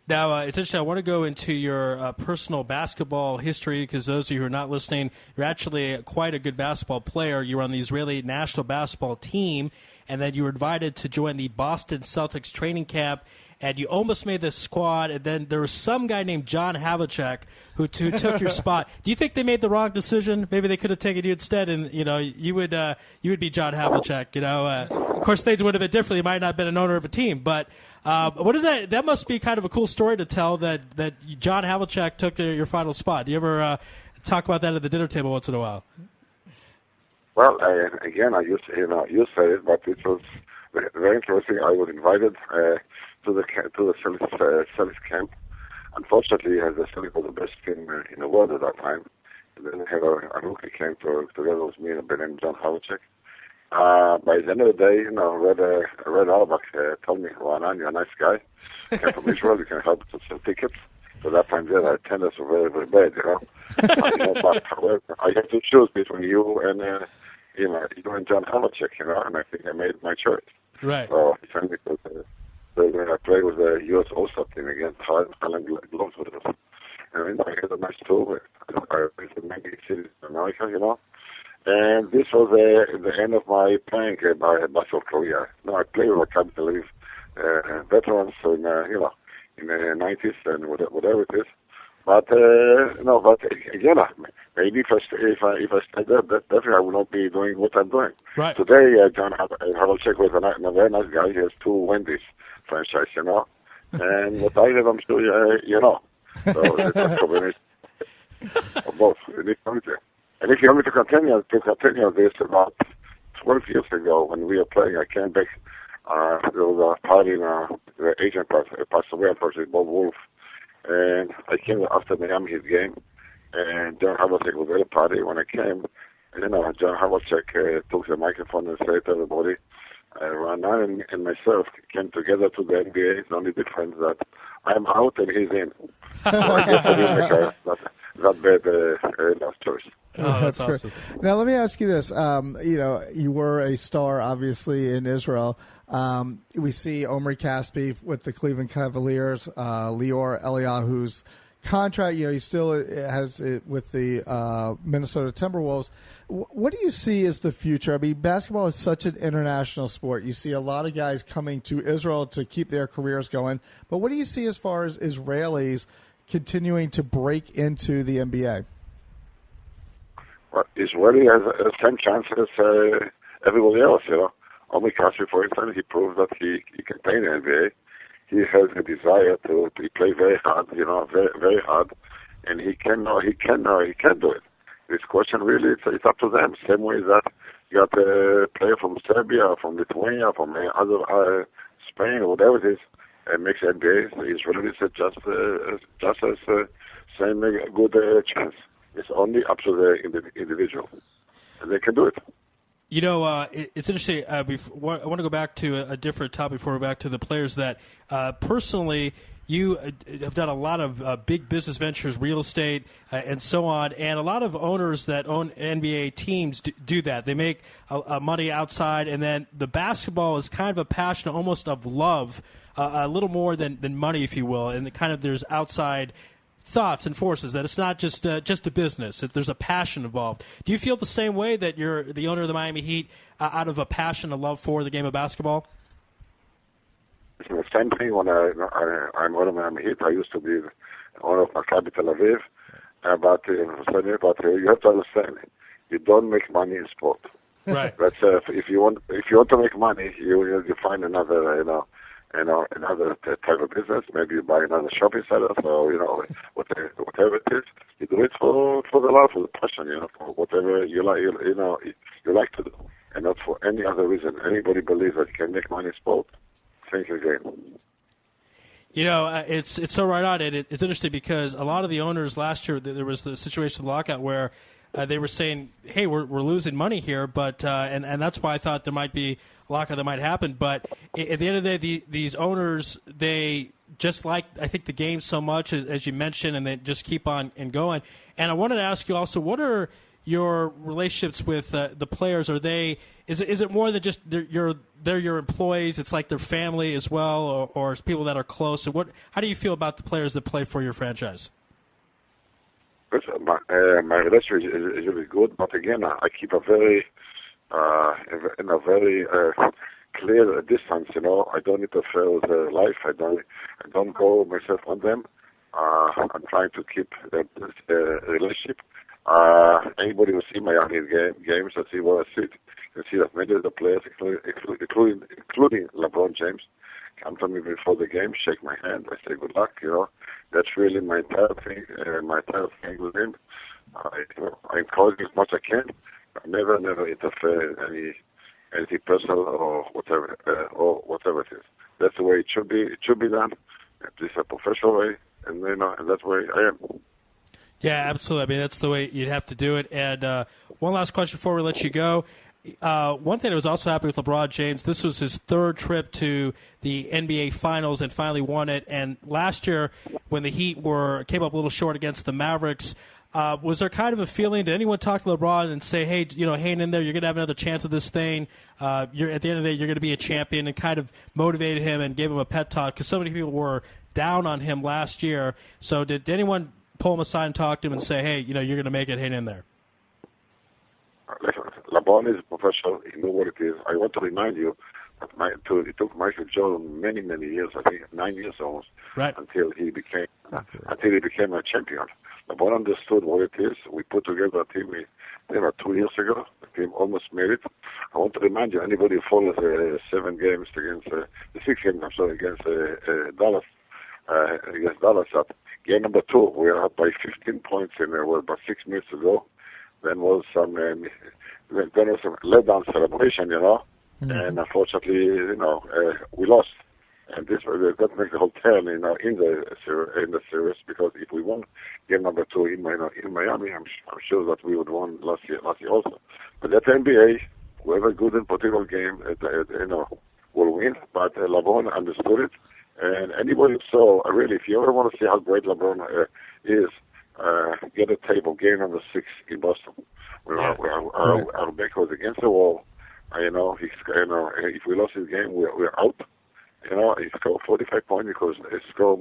Now, it's interesting. I want to go into your personal basketball history because those of you who are not listening, you're actually quite a good basketball player. You were on the Israeli national basketball team, and then you were invited to join the Boston Celtics training camp, and you almost made the squad, and then there was some guy named John Havlicek who took your spot. Do you think they made the wrong decision? Maybe they could have taken you instead, and you would be John Havlicek. Of course, things would have been different. You might not have been an owner of a team, but what is that? That must be kind of a cool story to tell that John Havlicek took your final spot. Do you ever talk about that at the dinner table once in a while? Well, again, you said it, but it was very interesting. I was invited to the Celtics camp unfortunately, as I said, it was the best team in the world at that time. And then I have a rookie came together with me and John Havlicek. By the end of the day, Red Auerbach told me, Ronan, you're a nice guy. Came from Israel, you can help us with some tickets. So that time there, attendance was very, very bad, But however, I had to choose between you and John Havlicek, and I think I made my choice. Right. So he sent me to I played with the U.S. All-Star team against Harlem Gloves with us. And I had a nice tour. I visited many cities in America, And this was the end of my playing basketball career. I played with Maccabi Tel Aviv veterans in the 90s and whatever it is. But again, maybe if I stayed there, definitely I would not be doing what I'm doing. Right. Today, John Havlicek was a very nice guy. He has 2 Wendy's franchise, And what I have, I'm sure you know. So it's a combination of both. And if you want me to continue this, about 12 years ago when we were playing, I came back. There was a party, the agent passed away, unfortunately, Bob Wolf. And I came after the Miami Heat game, and John Havlicek was at the party when I came. And John Havlicek took the microphone and said to everybody, Ronan and myself came together to the NBA. The only difference that I'm out and he's in. So I guess I didn't make that bad last choice. Oh, that's awesome. Great. Now, let me ask you this. You were a star, obviously, in Israel. We see Omri Caspi with the Cleveland Cavaliers, Lior Eliyahu's contract. He still has it with the Minnesota Timberwolves. What do you see as the future? I mean, basketball is such an international sport. You see a lot of guys coming to Israel to keep their careers going. But what do you see as far as Israelis continuing to break into the NBA? Well, Israeli has the same chance as everybody else, Omri Caspi, for instance, he proved that he can play in the NBA. He has a desire to play very hard, very, very hard, and he can do it. This question really, it's up to them. Same way that you got a player from Serbia, from Lithuania, from other Spain, or whatever it is, and makes NBA. Israelis just as same good chance. It's only up to the individual, and they can do it. It's interesting. I want to go back to a different topic before we're back to the players that personally you have done a lot of big business ventures, real estate, and so on, and a lot of owners that own NBA teams do that. They make money outside, and then the basketball is kind of a passion, almost of love, a little more than money, if you will, and there's outside thoughts and forces, that it's not just a business. There's a passion involved. Do you feel the same way, that you're the owner of the Miami Heat out of a passion, a love for the game of basketball? It's the same thing when I'm owner of Miami Heat. I used to be owner of Maccabi Tel Aviv. But you have to understand, you don't make money in sport. Right. That's if you want to make money, you find another another type of business. Maybe you buy another shopping center, or whatever it is. You do it for the love, for the passion, for whatever you like, you like to do, and not for any other reason. Anybody believes that you can make money in sport, think again. It's so right on, and it's interesting because a lot of the owners last year, there was the situation of the lockout where they were saying, "Hey, we're losing money here," but and that's why I thought there might be a lockout that might happen. But at the end of the day, these owners, they just like, I think, the game so much, as you mentioned, and they just keep on and going. And I wanted to ask you also, what are your relationships with the players? Are they? Is it more than just they're your employees? It's like their family as well, or people that are close. So how do you feel about the players that play for your franchise? My relationship is really good, but again, I keep a very clear distance. I don't interfere with their life. I don't go myself on them. I'm trying to keep this relationship. Anybody who see Miami games, I see where I sit. You see that many of the players, including LeBron James, come to me before the game, shake my hand, I say good luck. That's really my entire thing with him. I encourage as much as I can. I never interfere in anything personal or whatever it is. That's the way it should be. It should be done. This is a professional way, and and that's where I am. Yeah, absolutely. I mean, that's the way you'd have to do it. And one last question before we let you go. One thing that was also happening with LeBron James, this was his third trip to the NBA Finals and finally won it. And last year, when the Heat came up a little short against the Mavericks, was there kind of a feeling, did anyone talk to LeBron and say, hey, hang in there, you're going to have another chance at this thing, at the end of the day, you're going to be a champion, and kind of motivated him and gave him a pep talk? Because so many people were down on him last year. So did anyone pull him aside and talk to him and say, hey, you're going to make it, hang in there? Listen, LeBron is a professional. He knew what it is. I want to remind you that it took Michael Jordan many, many years, I think 9 years almost, right, until he became a champion. LeBron understood what it is. We put together a team 2 years ago. The team almost made it. I want to remind you, anybody who follows 7 games against the 6 games, against Dallas, that game number 2, we are up by 15 points in about 6 minutes to go. Then was some let-down celebration, and unfortunately, we lost. And this that makes the whole turn, in the series, because if we won game number 2 in Miami, I'm sure that we would won last year also. But at the NBA, whoever good in particular game, will win. But LeBron understood it, and anybody saw really, if you ever want to see how great LeBron is. Get a table, game number 6 in Boston. Our back was against the wall. If we lost this game, we're out. He scored 45 points because he scored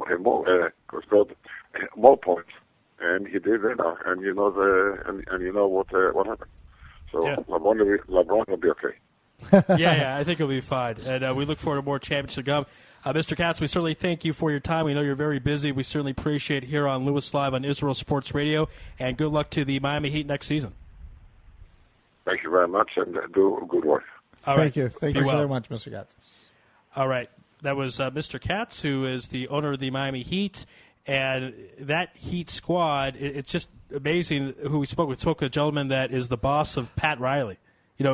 more points, and he did. And you know what happened. So yeah. LeBron will be okay. Yeah, I think it'll be fine. And we look forward to more championships to come. Mr. Katz, we certainly thank you for your time. We know you're very busy. We certainly appreciate it here on Louis Live on Israel Sports Radio. And good luck to the Miami Heat next season. Thank you very much, and do good work. Thank you. Thank you so much, Mr. Katz. All right. That was Mr. Katz, who is the owner of the Miami Heat. And that Heat squad, it's just amazing who we spoke with. We spoke with a gentleman that is the boss of Pat Riley.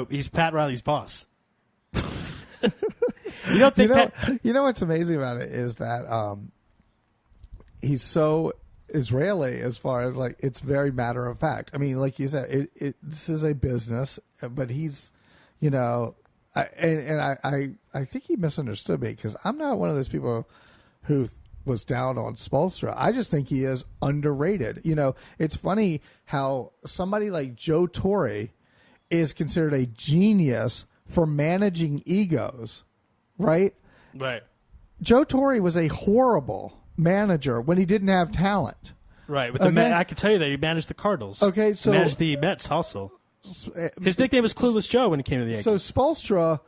He's Pat Riley's boss. You don't think you know what's amazing about it is that he's so Israeli as far as it's very matter of fact. I mean, like you said, this is a business, but he's, I think he misunderstood me because I'm not one of those people who was down on Spoelstra. I just think he is underrated. It's funny how somebody like Joe Torre is considered a genius for managing egos. Right? Right. Joe Torre was a horrible manager when he didn't have talent. Right. With I can tell you that he managed the Cardinals. Okay, so he managed the Mets also. His nickname was Clueless Joe when he came to the Yankees. So Spoelstra,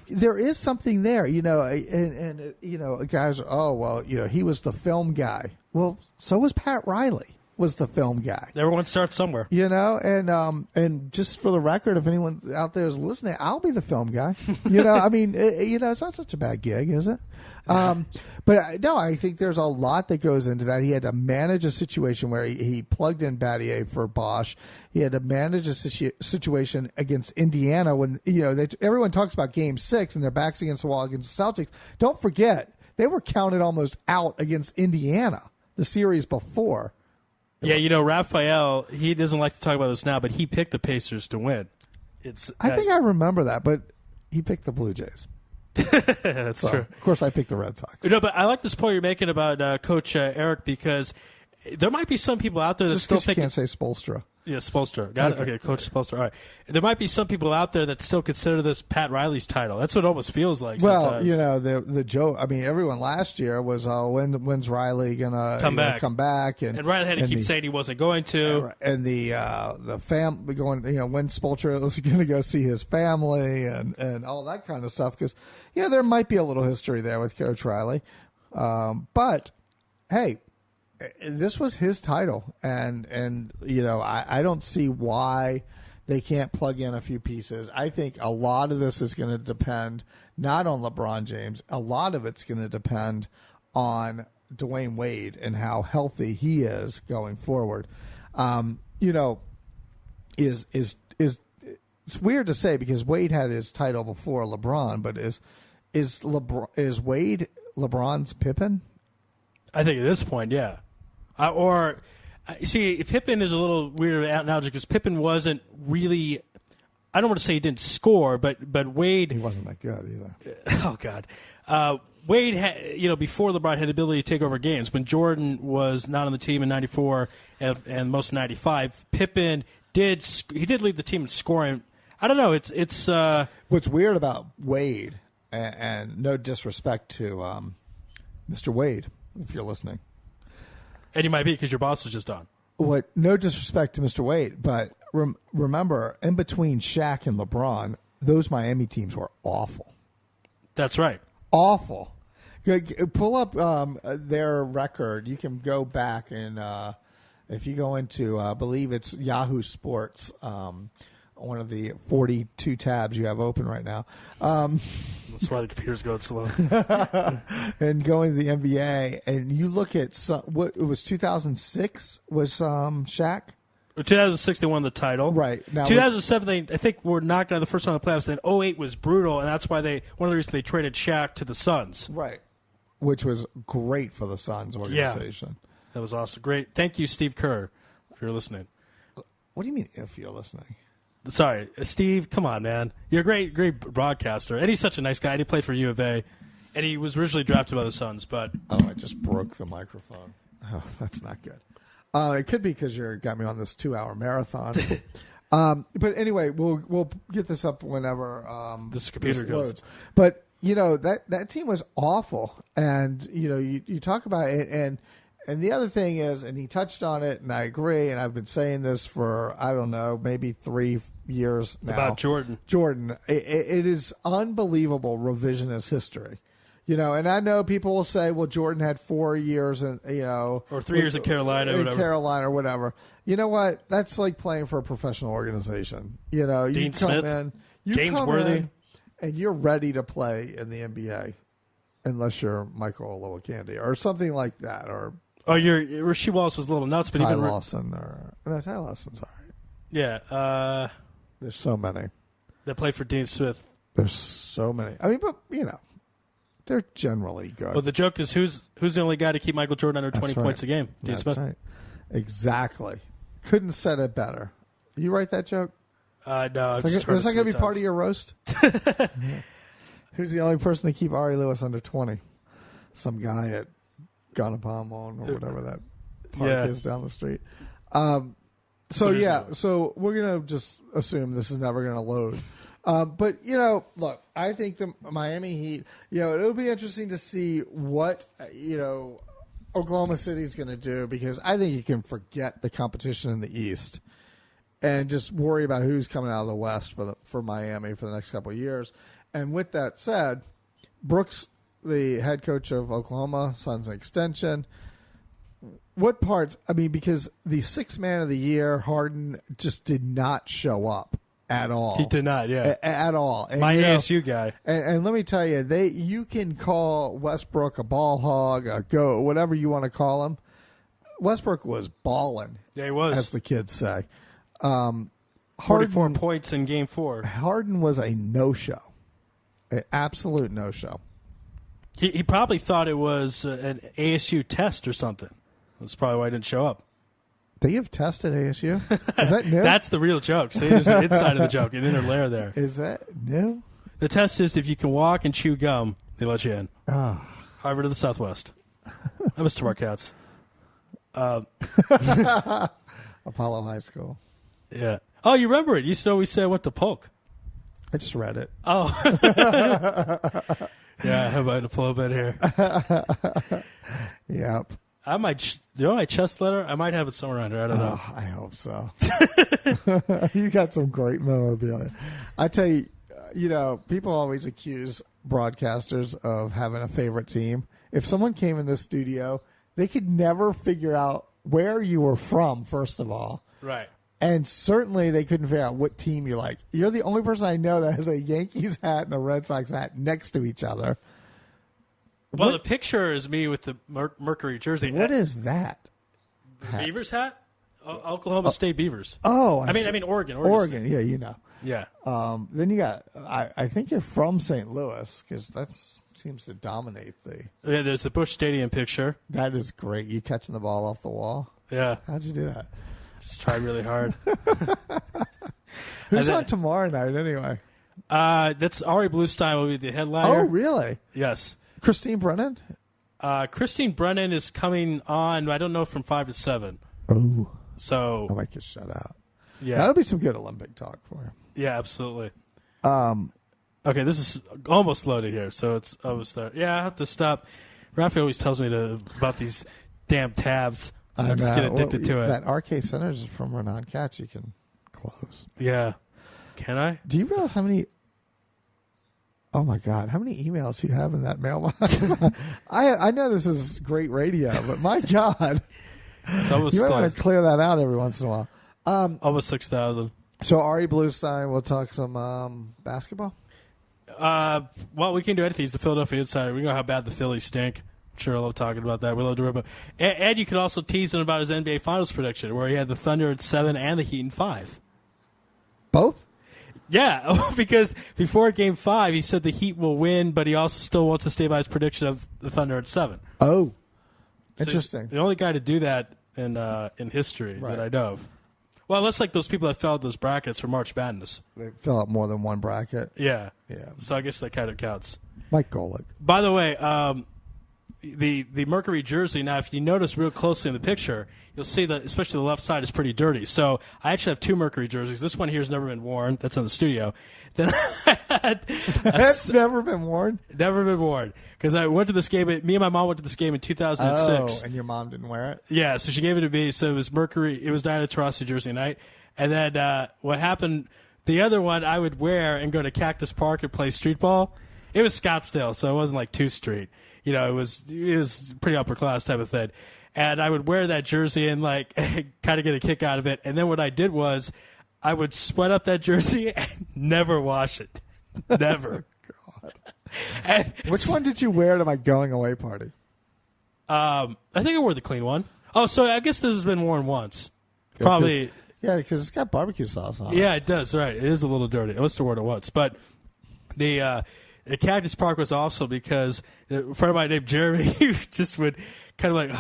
there is something there, and guys, he was the film guy. Well, so was Pat Riley. Was the film guy. Everyone starts somewhere. And just for the record, if anyone out there is listening, I'll be the film guy. I mean, it's not such a bad gig, is it? But no, I think there's a lot that goes into that. He had to manage a situation where he plugged in Battier for Bosch. He had to manage a situation against Indiana when, everyone talks about Game 6 and their backs against the wall against the Celtics. Don't forget, they were counted almost out against Indiana the series before. Yeah, Raphael, he doesn't like to talk about this now, but he picked the Pacers to win. I think I remember that, but he picked the Blue Jays. That's true. Of course, I picked the Red Sox. But I like this point you're making about Coach Eric, because there might be some people out there that still think... you can't say Spoelstra. Yeah, Spoelstra. Got it? Okay, Coach Spoelstra. All right. There might be some people out there that still consider this Pat Riley's title. That's what it almost feels like sometimes. Well, the joke, I mean, everyone last year was, when's Riley going to come back? And Riley had to keep saying he wasn't going to. And the family going, when Spoelstra was going to go see his family and all that kind of stuff. Because, there might be a little history there with Coach Riley. But, hey, this was his title, and I don't see why they can't plug in a few pieces. I think a lot of this is going to depend not on LeBron James. A lot of it's going to depend on Dwayne Wade and how healthy he is going forward. It's weird to say because Wade had his title before LeBron, but is Wade LeBron's Pippen? I think at this point, yeah. See, Pippen is a little weird analogy because Pippen wasn't really. I don't want to say he didn't score, but Wade. He wasn't that good either. Oh God, Wade had, before LeBron had the ability to take over games. When Jordan was not on the team in '94 and most of '95, Pippen did lead the team in scoring. I don't know. It's what's weird about Wade, and no disrespect to Mr. Wade, if you're listening. And you might be because your boss was just on. No disrespect to Mr. Wade, but remember, in between Shaq and LeBron, those Miami teams were awful. That's right. Awful. Pull up their record. You can go back and if you go into, I believe it's Yahoo Sports, one of the 42 tabs you have open right now. That's why the computer's going slow. And going to the NBA, and you look at what it was 2006 was Shaq. 2006 they won the title. Right. Now 2007 I think were knocked out of the first round of the playoffs. Then 2008 was brutal, and that's why one of the reasons they traded Shaq to the Suns. Right. Which was great for the Suns organization. Yeah. That was awesome. Great. Thank you, Steve Kerr, if you're listening. What do you mean if you're listening? Sorry, Steve, come on, man. You're a great broadcaster. And he's such a nice guy. And he played for U of A. And he was originally drafted by the Suns. But I just broke the microphone. Oh, that's not good. It could be because you got me on this 2-hour marathon. But anyway, we'll get this up whenever this computer goes. Loads. But, that team was awful. And, you talk about it, and the other thing is, and he touched on it, and I agree, and I've been saying this for, I don't know, maybe 3 years now. About Jordan. It is unbelievable revisionist history. And I know people will say, well, Jordan had 4 years and, or 3 years in Carolina or whatever. Carolina or whatever. You know what? That's like playing for a professional organization. Dean Smith, James Worthy. And you're ready to play in the NBA unless you're Michael Olowokandi or something like that. Or Rasheed Wallace was a little nuts, but Ty Lawson's all right. Yeah. There's so many. That play for Dean Smith. There's so many. I mean, but, they're generally good. Well, the joke is who's the only guy to keep Michael Jordan under 20 points a game? Dean Smith. Right. Exactly. Couldn't have said it better. You write that joke? No. Is that going to be part of your roast? Yeah. Who's the only person to keep Ari Louis under 20? Some guy at Gonapalmon or whatever that park is down the street. So we're going to just assume this is never going to load. But, look, I think the Miami Heat, it'll be interesting to see what, Oklahoma City's going to do, because I think you can forget the competition in the East and just worry about who's coming out of the West for Miami for the next couple of years. And with that said, Brooks, the head coach of Oklahoma, signs an extension. What parts? I mean, because the sixth man of the year, Harden, just did not show up at all. He did not, yeah. At all. And, my ASU guy. And let me tell you, you can call Westbrook a ball hog, a goat, whatever you want to call him. Westbrook was balling. Yeah, he was. As the kids say. 44 points in Game 4. Harden was a no-show. An absolute no-show. He probably thought it was an ASU test or something. That's probably why he didn't show up. They have tested ASU? Is that new? That's the real joke. See, there's the inside of the joke, an inner layer there. Is that new? The test is if you can walk and chew gum, they let you in. Oh. Harvard of the Southwest. I was to our cats. Apollo High School. Yeah. Oh, you remember it. You used to always say I went to Polk. I just read it. Oh. Yeah, how about a pull bit here? Yep. I might, my chest letter? I might have it somewhere under. I don't know. I hope so. You got some great memorabilia. I tell you, people always accuse broadcasters of having a favorite team. If someone came in this studio, they could never figure out where you were from, first of all. Right. And certainly they couldn't figure out what team you like. You're the only person I know that has a Yankees hat and a Red Sox hat next to each other. Well, the picture is me with the Mercury jersey. What is that? Beavers hat? Oklahoma State Beavers. Oh, I mean Oregon. Oregon, yeah, Yeah. Then you got. I think you're from St. Louis because that's seems to dominate the. Yeah, there's the Busch Stadium picture. That is great. You catching the ball off the wall. Yeah. How'd you do that? Just tried really hard. Who's on tomorrow night anyway? That's Ari Bluestein will be the headliner. Oh, really? Yes. Christine Brennan? Christine Brennan is coming on, I don't know, from 5 to 7. Oh. So I might get shut out. Yeah. That'll be some good Olympic talk for him. Yeah, absolutely. Okay, this is almost loaded here, so it's almost there. Yeah, I have to stop. Rafi always tells me about these damn tabs. I just get addicted to it. That RK Center is from Renan Katz. You can close. Yeah. Can I? Do you realize how many... Oh, my God. How many emails you have in that mailbox? I know this is great radio, but my God. It's almost you might want to clear that out every once in a while. Almost 6,000. So Ari Bluestein, we'll talk some basketball? Well, we can do anything. He's the Philadelphia Insider. We know how bad the Phillies stink. I'm sure I love talking about that. We love to remember. And you could also tease him about his NBA Finals prediction, where he had the Thunder at 7 and the Heat in 5. Both? Yeah, because before Game 5, he said the Heat will win, but he also still wants to stay by his prediction of the Thunder at 7. Oh, so interesting. The only guy to do that in history that I know of. Well, that's like those people that fill out those brackets for March Madness. They fill out more than one bracket. Yeah. Yeah. So I guess that kind of counts. Mike Golick. By the way, the Mercury jersey, now if you notice real closely in the picture, you'll see that especially the left side is pretty dirty. So I actually have 2 Mercury jerseys. This one here has never been worn. That's in the studio. Then I had... That's never been worn? Never been worn. Because I went to this game, me and my mom went to this game in 2006. Oh, and your mom didn't wear it? Yeah, so she gave it to me. So it was Mercury, it was Diana Taurasi jersey night. And then what happened, the other one I would wear and go to Cactus Park and play street ball. It was Scottsdale, so it wasn't like 2th Street. You know, it was pretty upper class type of thing. And I would wear that jersey and like kind of get a kick out of it. And then what I did was I would sweat up that jersey and never wash it. Never. Oh, God. And which one did you wear to my going away party? I think I wore the clean one. Oh, so I guess this has been worn once. Probably. Yeah, because it's got barbecue sauce on it. Yeah, it does, right. It is a little dirty. I must have worn it once. But the Cactus Park was also because a friend of mine named Jeremy, he just would kind of like,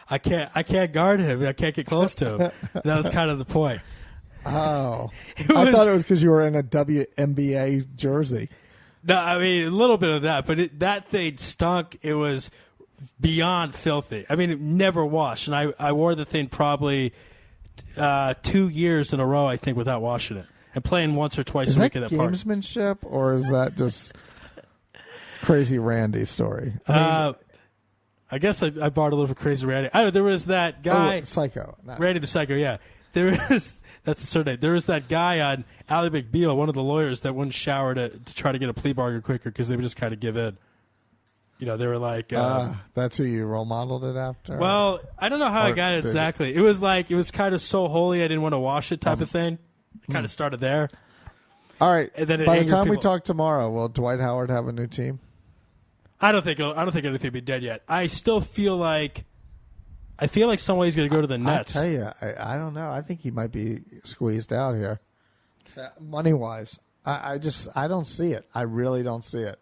I can't guard him. I can't get close to him. And that was kind of the point. Oh. I thought it was because you were in a WNBA jersey. No, I mean, a little bit of that. But that thing stunk. It was beyond filthy. I mean, it never washed. And I wore the thing probably 2 years in a row, I think, without washing it. And playing once or twice a week at that park. Is that gamesmanship, or is that just Crazy Randy story? I guess I borrowed a little from Crazy Randy. I know there was that guy. Psycho. Randy the Psycho, yeah. That's the surname. There was that guy on Ally McBeal, one of the lawyers, that wouldn't shower to try to get a plea bargain quicker because they would just kind of give in. You know, they were like... that's who you role modeled it after? Well, I don't know how I got it exactly. It was kind of so holy I didn't want to wash it type of thing. It kind of started there. All right. And then by the time we talk tomorrow, will Dwight Howard have a new team? I don't think anything will be dead yet. I still feel like somebody's going to go to the Nets. I tell you, I don't know. I think he might be squeezed out here, money wise. I don't see it. I really don't see it.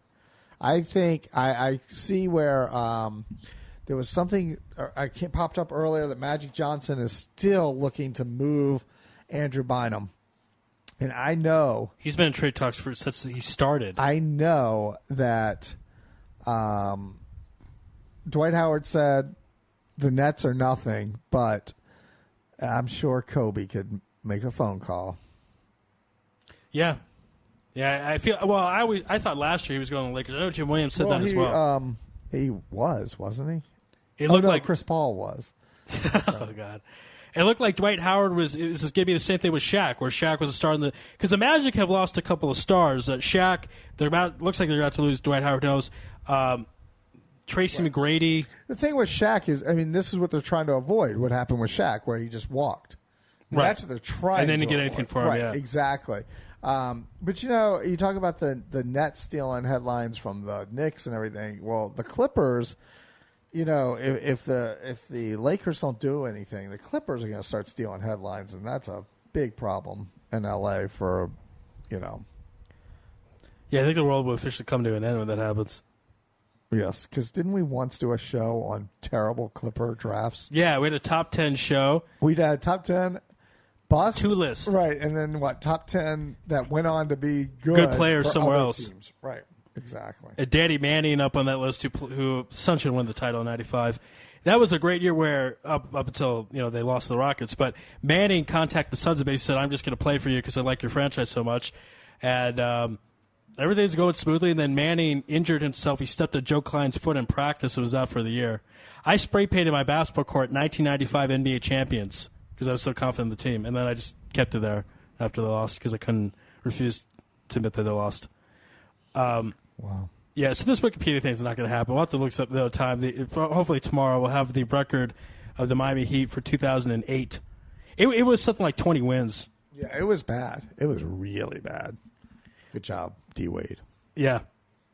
I think I see where there was something popped up earlier that Magic Johnson is still looking to move Andrew Bynum. And I know he's been in trade talks since he started. I know that Dwight Howard said the Nets are nothing, but I'm sure Kobe could make a phone call. Yeah. Yeah, I feel. Well, I thought last year he was going to the Lakers. I know Jim Williams said that as well. He wasn't he? It looked like Chris Paul was. Oh God, it looked like Dwight Howard was. It was going to be the same thing with Shaq, where Shaq was a star in the. Because the Magic have lost a couple of stars. Shaq, looks like they're about to lose. Dwight Howard knows. Tracy McGrady. The thing with Shaq is, I mean, this is what they're trying to avoid. What happened with Shaq, where he just walked. Right. That's what they're trying. And then to get avoid. anything for him. Right, Yeah, exactly. But you talk about the Nets stealing headlines from the Knicks and everything. Well, the Clippers, if the Lakers don't do anything, the Clippers are going to start stealing headlines, and that's a big problem in LA Yeah, I think the world will officially come to an end when that happens. Yes, because didn't we once do a show on terrible Clipper drafts? Yeah, we had a top 10 show. We had a top 10 bust. 2 lists. Right, and then top 10 that went on to be good players for somewhere other else. Teams. Right, exactly. Danny Manning up on that list, who Sunshine won the title in '95. That was a great year where up until they lost to the Rockets, but Manning contacted the Suns and basically said, "I'm just going to play for you because I like your franchise so much," and everything's going smoothly. And then Manning injured himself. He stepped on Joe Klein's foot in practice and was out for the year. I spray painted my basketball court 1995 NBA champions because I was so confident in the team, and then I just kept it there after they lost because I couldn't refuse to admit that they lost. Wow. Yeah, so this Wikipedia thing is not going to happen. We'll have to look up the time. Hopefully tomorrow we'll have the record of the Miami Heat for 2008. It was something like 20 wins. Yeah, it was bad. It was really bad. Good job, D. Wade. Yeah.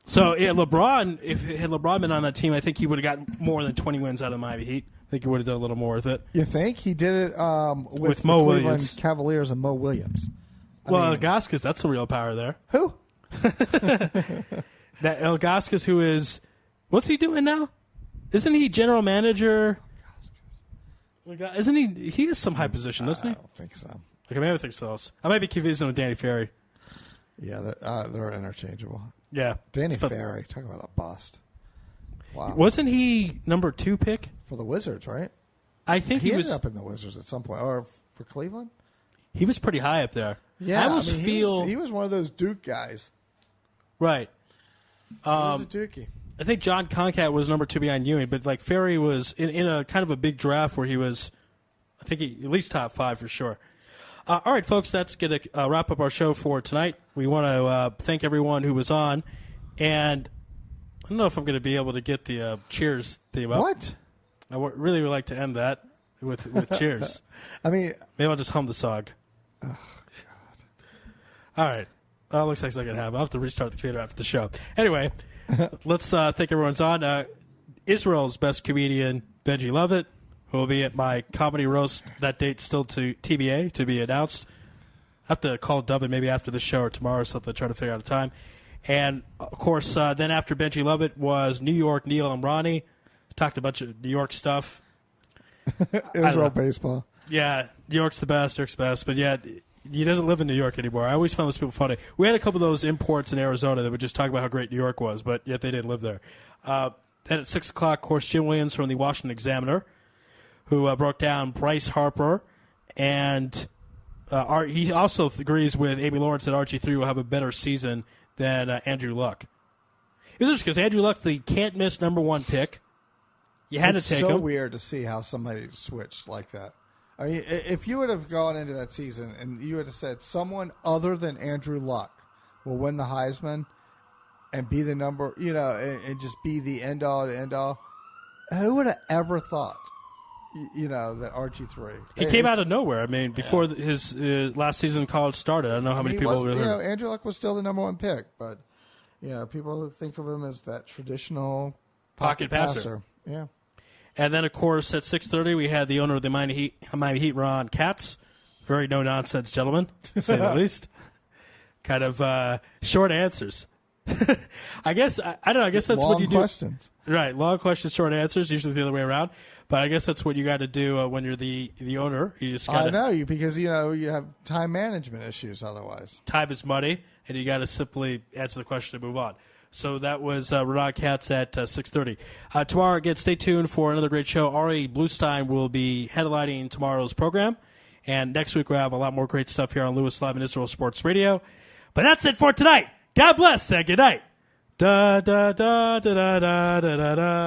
So LeBron, if had LeBron been on that team, I think he would have gotten more than 20 wins out of the Miami Heat. I think he would have done a little more with it. You think he did it with Mo the Cleveland Williams. Cavaliers and Mo Williams? Ilgauskas, that's the real power there. Who? That Ilgauskas, who is, what's he doing now? Isn't he general manager? Isn't he? He has some high position, doesn't he? I don't think so. Okay, maybe I think so. I might be confusing with Danny Ferry. Yeah, they're interchangeable. Yeah, Danny Ferry, talk about a bust. Wow. Wasn't he number 2 pick for the Wizards? Right. I think he was ended up in the Wizards at some point, or for Cleveland. He was pretty high up there. Yeah, I almost feel he was one of those Duke guys. Right. He was a Dookie. I think John Concat was number 2 behind Ewing, but like Ferry was in a kind of a big draft where he was, I think at least top 5 for sure. All right, folks, that's going to wrap up our show for tonight. We want to thank everyone who was on, and I don't know if I'm going to be able to get the cheers theme up. What? I really would like to end that with cheers. I mean, maybe I'll just hum the song. Oh, God. All right. Well, looks like it's not going to happen. I'll have to restart the computer after the show. Anyway, let's thank everyone's on. Israel's best comedian, Benji Lovett, who will be at my comedy roast. That date still to TBA, to be announced. I have to call Dubbin maybe after the show or tomorrow or something to try to figure out a time. And, of course, then after Benji Lovett was New York, Neil and Ronnie. Talked a bunch of New York stuff. Israel baseball. Yeah, New York's the best, New York's best. But, yeah, he doesn't live in New York anymore. I always found those people funny. We had a couple of those imports in Arizona that would just talk about how great New York was, but yet they didn't live there. Then at 6 o'clock, of course, Jim Williams from the Washington Examiner, who broke down Bryce Harper. And he also agrees with Amy Lawrence that RG3 will have a better season than Andrew Luck. It was just because Andrew Luck, the can't-miss number 1 pick. You had to take him. It's so weird to see how somebody switched like that. I mean, if you would have gone into that season and you would have said someone other than Andrew Luck will win the Heisman and be the number, and just be the end-all to end-all, who would have ever thought, that RG3? He came out of nowhere. I mean, before his last season in college started, I don't know how many people were there. Andrew Luck was still the number 1 pick, but people think of him as that traditional pocket passer. Yeah. And then, of course, at 6:30, we had the owner of the Miami Heat, Ron Katz. Very no-nonsense gentleman, to say the least. Kind of short answers. I guess, I don't know, I guess that's what you do. Long questions. Right, long questions, short answers, usually the other way around. But I guess that's what you got to do when you're the owner. You just gotta, I know, because, you have time management issues otherwise. Time is money, and you got to simply answer the question and move on. So that was Ron Katz at 6:30. Tomorrow, again, stay tuned for another great show. Ari Bluestein will be headlining tomorrow's program. And next week we'll have a lot more great stuff here on Louis Live and Israel Sports Radio. But that's it for tonight. God bless and good night. Da, da, da, da, da, da, da, da.